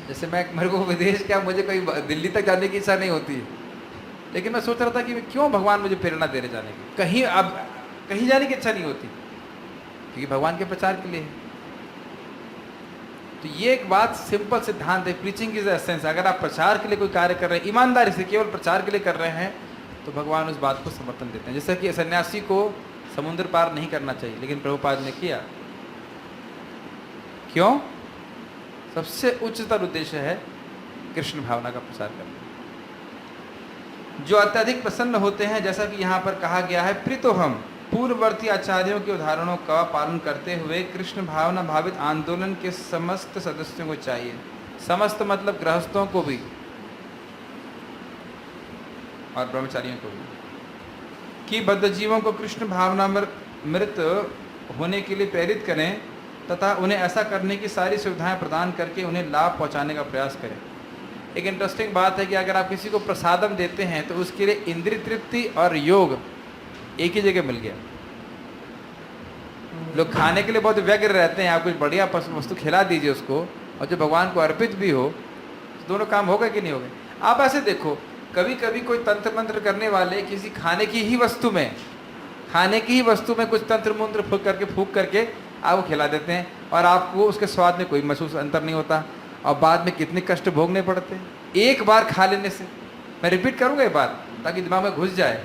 जैसे मेरे को विदेश क्या, मुझे कोई दिल्ली तक जाने की इच्छा नहीं होती है, लेकिन मैं सोच रहा था कि क्यों भगवान मुझे प्रेरणा दे रहे जाने की, कहीं जाने की इच्छा नहीं होती, क्योंकि भगवान के प्रचार के लिए है। तो ये एक बात सिंपल सिद्धांत है, प्रीचिंग इज एसेंस। अगर आप प्रचार के लिए कोई कार्य कर रहे हैं, ईमानदारी से केवल प्रचार के लिए कर रहे हैं, तो भगवान उस बात को समर्थन देते हैं। जैसे कि सन्यासी को समुद्र पार नहीं करना चाहिए, लेकिन प्रभुपाद ने किया। क्यों? सबसे उच्चतर उद्देश्य है कृष्ण भावना का प्रसार करना। जो अत्यधिक प्रसन्न होते हैं, जैसा कि यहाँ पर कहा गया है, प्रीतोहम, पूर्ववर्ती आचार्यों के उदाहरणों का पालन करते हुए कृष्ण भावना भावित आंदोलन के समस्त सदस्यों को चाहिए, समस्त मतलब गृहस्थों को भी और ब्रह्मचारियों को भी, कि बद्ध जीवों को कृष्ण भावना मृत होने के लिए प्रेरित करें तथा उन्हें ऐसा करने की सारी सुविधाएं प्रदान करके उन्हें लाभ पहुंचाने का प्रयास करें। एक इंटरेस्टिंग बात है कि अगर आप किसी को प्रसादम देते हैं तो उसके लिए इंद्रिय तृप्ति और योग एक ही जगह मिल गया। लोग खाने के लिए बहुत व्यग्र रहते हैं, आप कुछ बढ़िया वस्तु खिला दीजिए उसको, और जो भगवान को अर्पित भी हो, तो दोनों काम होगा कि नहीं होगा। आप ऐसे देखो, कभी कभी कोई तंत्र मंत्र करने वाले किसी खाने की ही वस्तु में कुछ तंत्र मंत्र फूक करके आपको खिला देते हैं, और आपको उसके स्वाद में कोई महसूस अंतर नहीं होता, और बाद में कितने कष्ट भोगने पड़ते हैं एक बार खा लेने से। मैं रिपीट करूँगा ये बात ताकि दिमाग में घुस जाए।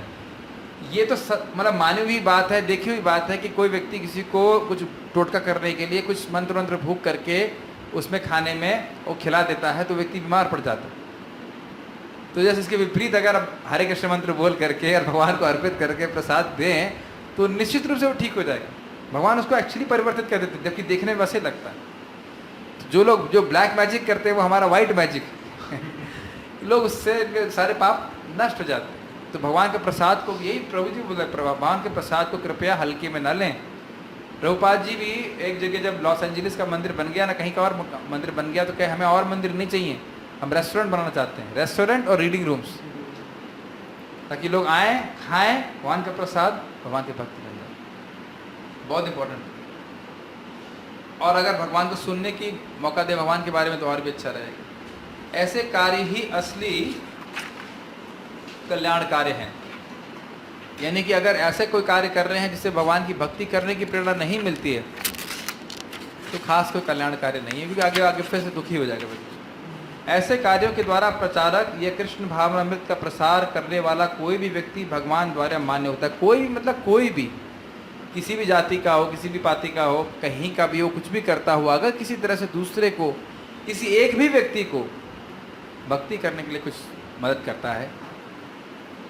ये तो मतलब मानी हुई बात है, देखी हुई बात है कि कोई व्यक्ति किसी को कुछ टोटका करने के लिए कुछ मंत्र मंत्र फूक करके उसमें खाने में वो खिला देता है, तो व्यक्ति बीमार पड़ जाता है। तो जैसे इसके विपरीत अगर आप हरे कृष्ण मंत्र बोल करके और भगवान को अर्पित करके प्रसाद दें, तो निश्चित रूप से वो ठीक हो जाएगा। भगवान उसको एक्चुअली परिवर्तित कर देते हैं, जबकि देखने में वैसे लगता है। जो लोग जो ब्लैक मैजिक करते हैं वो हमारा वाइट मैजिक लोग उससे सारे पाप नष्ट हो जाते हैं। तो भगवान के प्रसाद को, यही प्रभु जी बोले, भगवान के प्रसाद को कृपया हल्के में न लें। प्रभुपाद जी भी एक जगह जब लॉस एंजलिस का मंदिर बन गया ना, कहीं का और मंदिर बन गया, तो कहे हमें और मंदिर नहीं चाहिए, हम रेस्टोरेंट बनाना चाहते हैं, रेस्टोरेंट और रीडिंग रूम्स, ताकि लोग आए, खाएं, भगवान का प्रसाद, भगवान की भक्ति बन जाए। बहुत इंपॉर्टेंट। और अगर भगवान को सुनने की मौका दे भगवान के बारे में, तो और भी अच्छा रहेगा। ऐसे कार्य ही असली कल्याण कार्य हैं। यानी कि अगर ऐसे कोई कार्य कर रहे हैं जिससे भगवान की भक्ति करने की प्रेरणा नहीं मिलती है, तो खास कोई कल्याण कार्य नहीं है, क्योंकि आगे आगे फिर से दुखी हो जाएगा बच्चे। ऐसे कार्यों के द्वारा प्रचारक या कृष्ण भावनामृत का प्रसार करने वाला कोई भी व्यक्ति भगवान द्वारा मान्य होता है। कोई भी मतलब कोई भी, किसी भी जाति का हो, किसी भी पाति का हो, कहीं का भी हो, कुछ भी करता हुआ, अगर किसी तरह से दूसरे को, किसी एक भी व्यक्ति को भक्ति करने के लिए कुछ मदद करता है,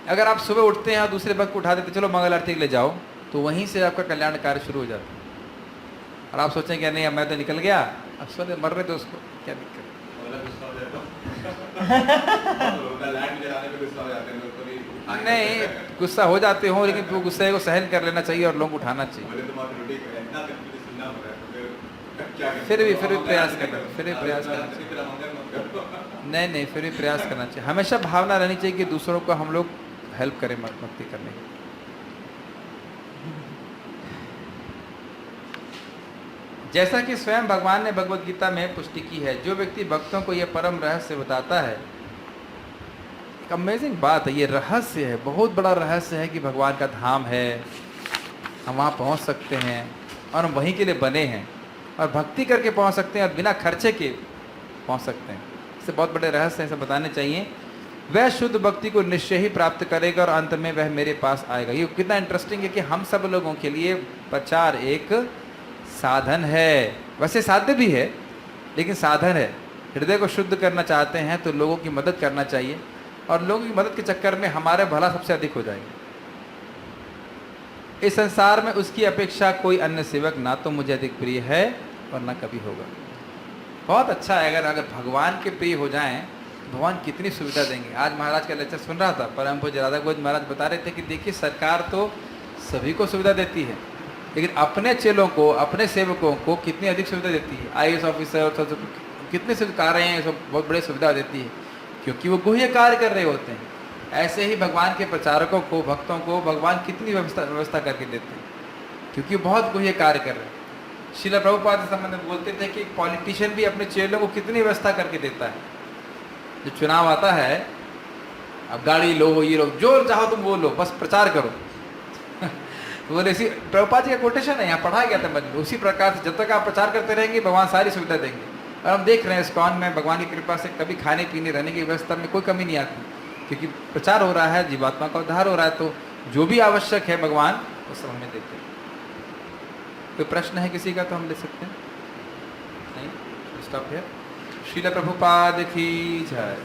अगर आप सुबह उठते हैं और दूसरे भक्त को उठा देते, चलो मंगल आरती के लिए जाओ, तो वहीं से आपका कल्याण कार्य शुरू हो जाता है। और आप सोचें कि नहीं अब मैं तो निकल गया, अब सोने मर रहे तो उसको क्या दिक्कत। नहीं, गुस्सा हो जाते हो, लेकिन वो गुस्से को सहन कर लेना चाहिए और लोग उठाना चाहिए। फिर भी प्रयास करना, फिर भी प्रयास करना। नहीं, फिर भी प्रयास करना चाहिए। हमेशा भावना रहनी चाहिए कि दूसरों को हम लोग हेल्प करें भक्ति करने की। जैसा कि स्वयं भगवान ने भगवत गीता में पुष्टि की है, जो व्यक्ति भक्तों को यह परम रहस्य बताता है, एक अमेजिंग बात है, ये रहस्य है, बहुत बड़ा रहस्य है कि भगवान का धाम है, हम वहाँ पहुँच सकते हैं और हम वहीं के लिए बने हैं और भक्ति करके पहुँच सकते हैं और बिना खर्चे के पहुँच सकते हैं। इससे बहुत बड़े रहस्य ऐसे बताने चाहिए। वह शुद्ध भक्ति को निश्चय ही प्राप्त करेगा और अंत में वह मेरे पास आएगा। ये कितना इंटरेस्टिंग है कि हम सब लोगों के लिए प्रचार एक साधन है, वैसे साध्य भी है लेकिन साधन है। हृदय को शुद्ध करना चाहते हैं तो लोगों की मदद करना चाहिए और लोगों की मदद के चक्कर में हमारे भला सबसे अधिक हो जाएगा। इस संसार में उसकी अपेक्षा कोई अन्य सेवक ना तो मुझे अधिक प्रिय है और ना कभी होगा। बहुत अच्छा है अगर भगवान के प्रिय हो जाएं, भगवान कितनी सुविधा देंगे। आज महाराज का लेक्चर सुन रहा था, परम पूज्य राधा गोविंद महाराज बता रहे थे कि देखिए सरकार तो सभी को सुविधा देती है लेकिन अपने चेलों को, अपने सेवकों को कितनी अधिक सुविधा देती है। IAS ऑफिसर कितने स्वीकार रहे हैं, सब बहुत बड़ी सुविधा देती है क्योंकि वो गुह्य कार्य कर रहे होते हैं। ऐसे ही भगवान के प्रचारकों को, भक्तों को भगवान कितनी व्यवस्था करके देते हैं क्योंकि बहुत गुह्य कार्य कर रहे हैं। श्रील प्रभुपाद इस संबंध में बोलते थे कि एक पॉलिटिशियन भी अपने चेलों को कितनी व्यवस्था करके देता है। जो चुनाव आता है, अब गाड़ी लो, ये लो, जो चाहो तुम वो लो, बस प्रचार करो। बोले इसी प्रभुपाद जी का कोटेशन है, यहाँ पढ़ा गया था मंदिर। उसी प्रकार से जब तक आप प्रचार करते रहेंगे भगवान सारी सुविधा देंगे। और हम देख रहे हैं इस्कॉन में भगवान की कृपा से कभी खाने पीने रहने की व्यवस्था में कोई कमी नहीं आती क्योंकि प्रचार हो रहा है, जीवात्मा का उद्धार हो रहा है। तो जो भी आवश्यक है भगवान वो सब हमें देते हैं। कोई प्रश्न है किसी का तो हम ले सकते हैं। नहीं, स्टॉप हियर। श्रील प्रभुपाद की जय।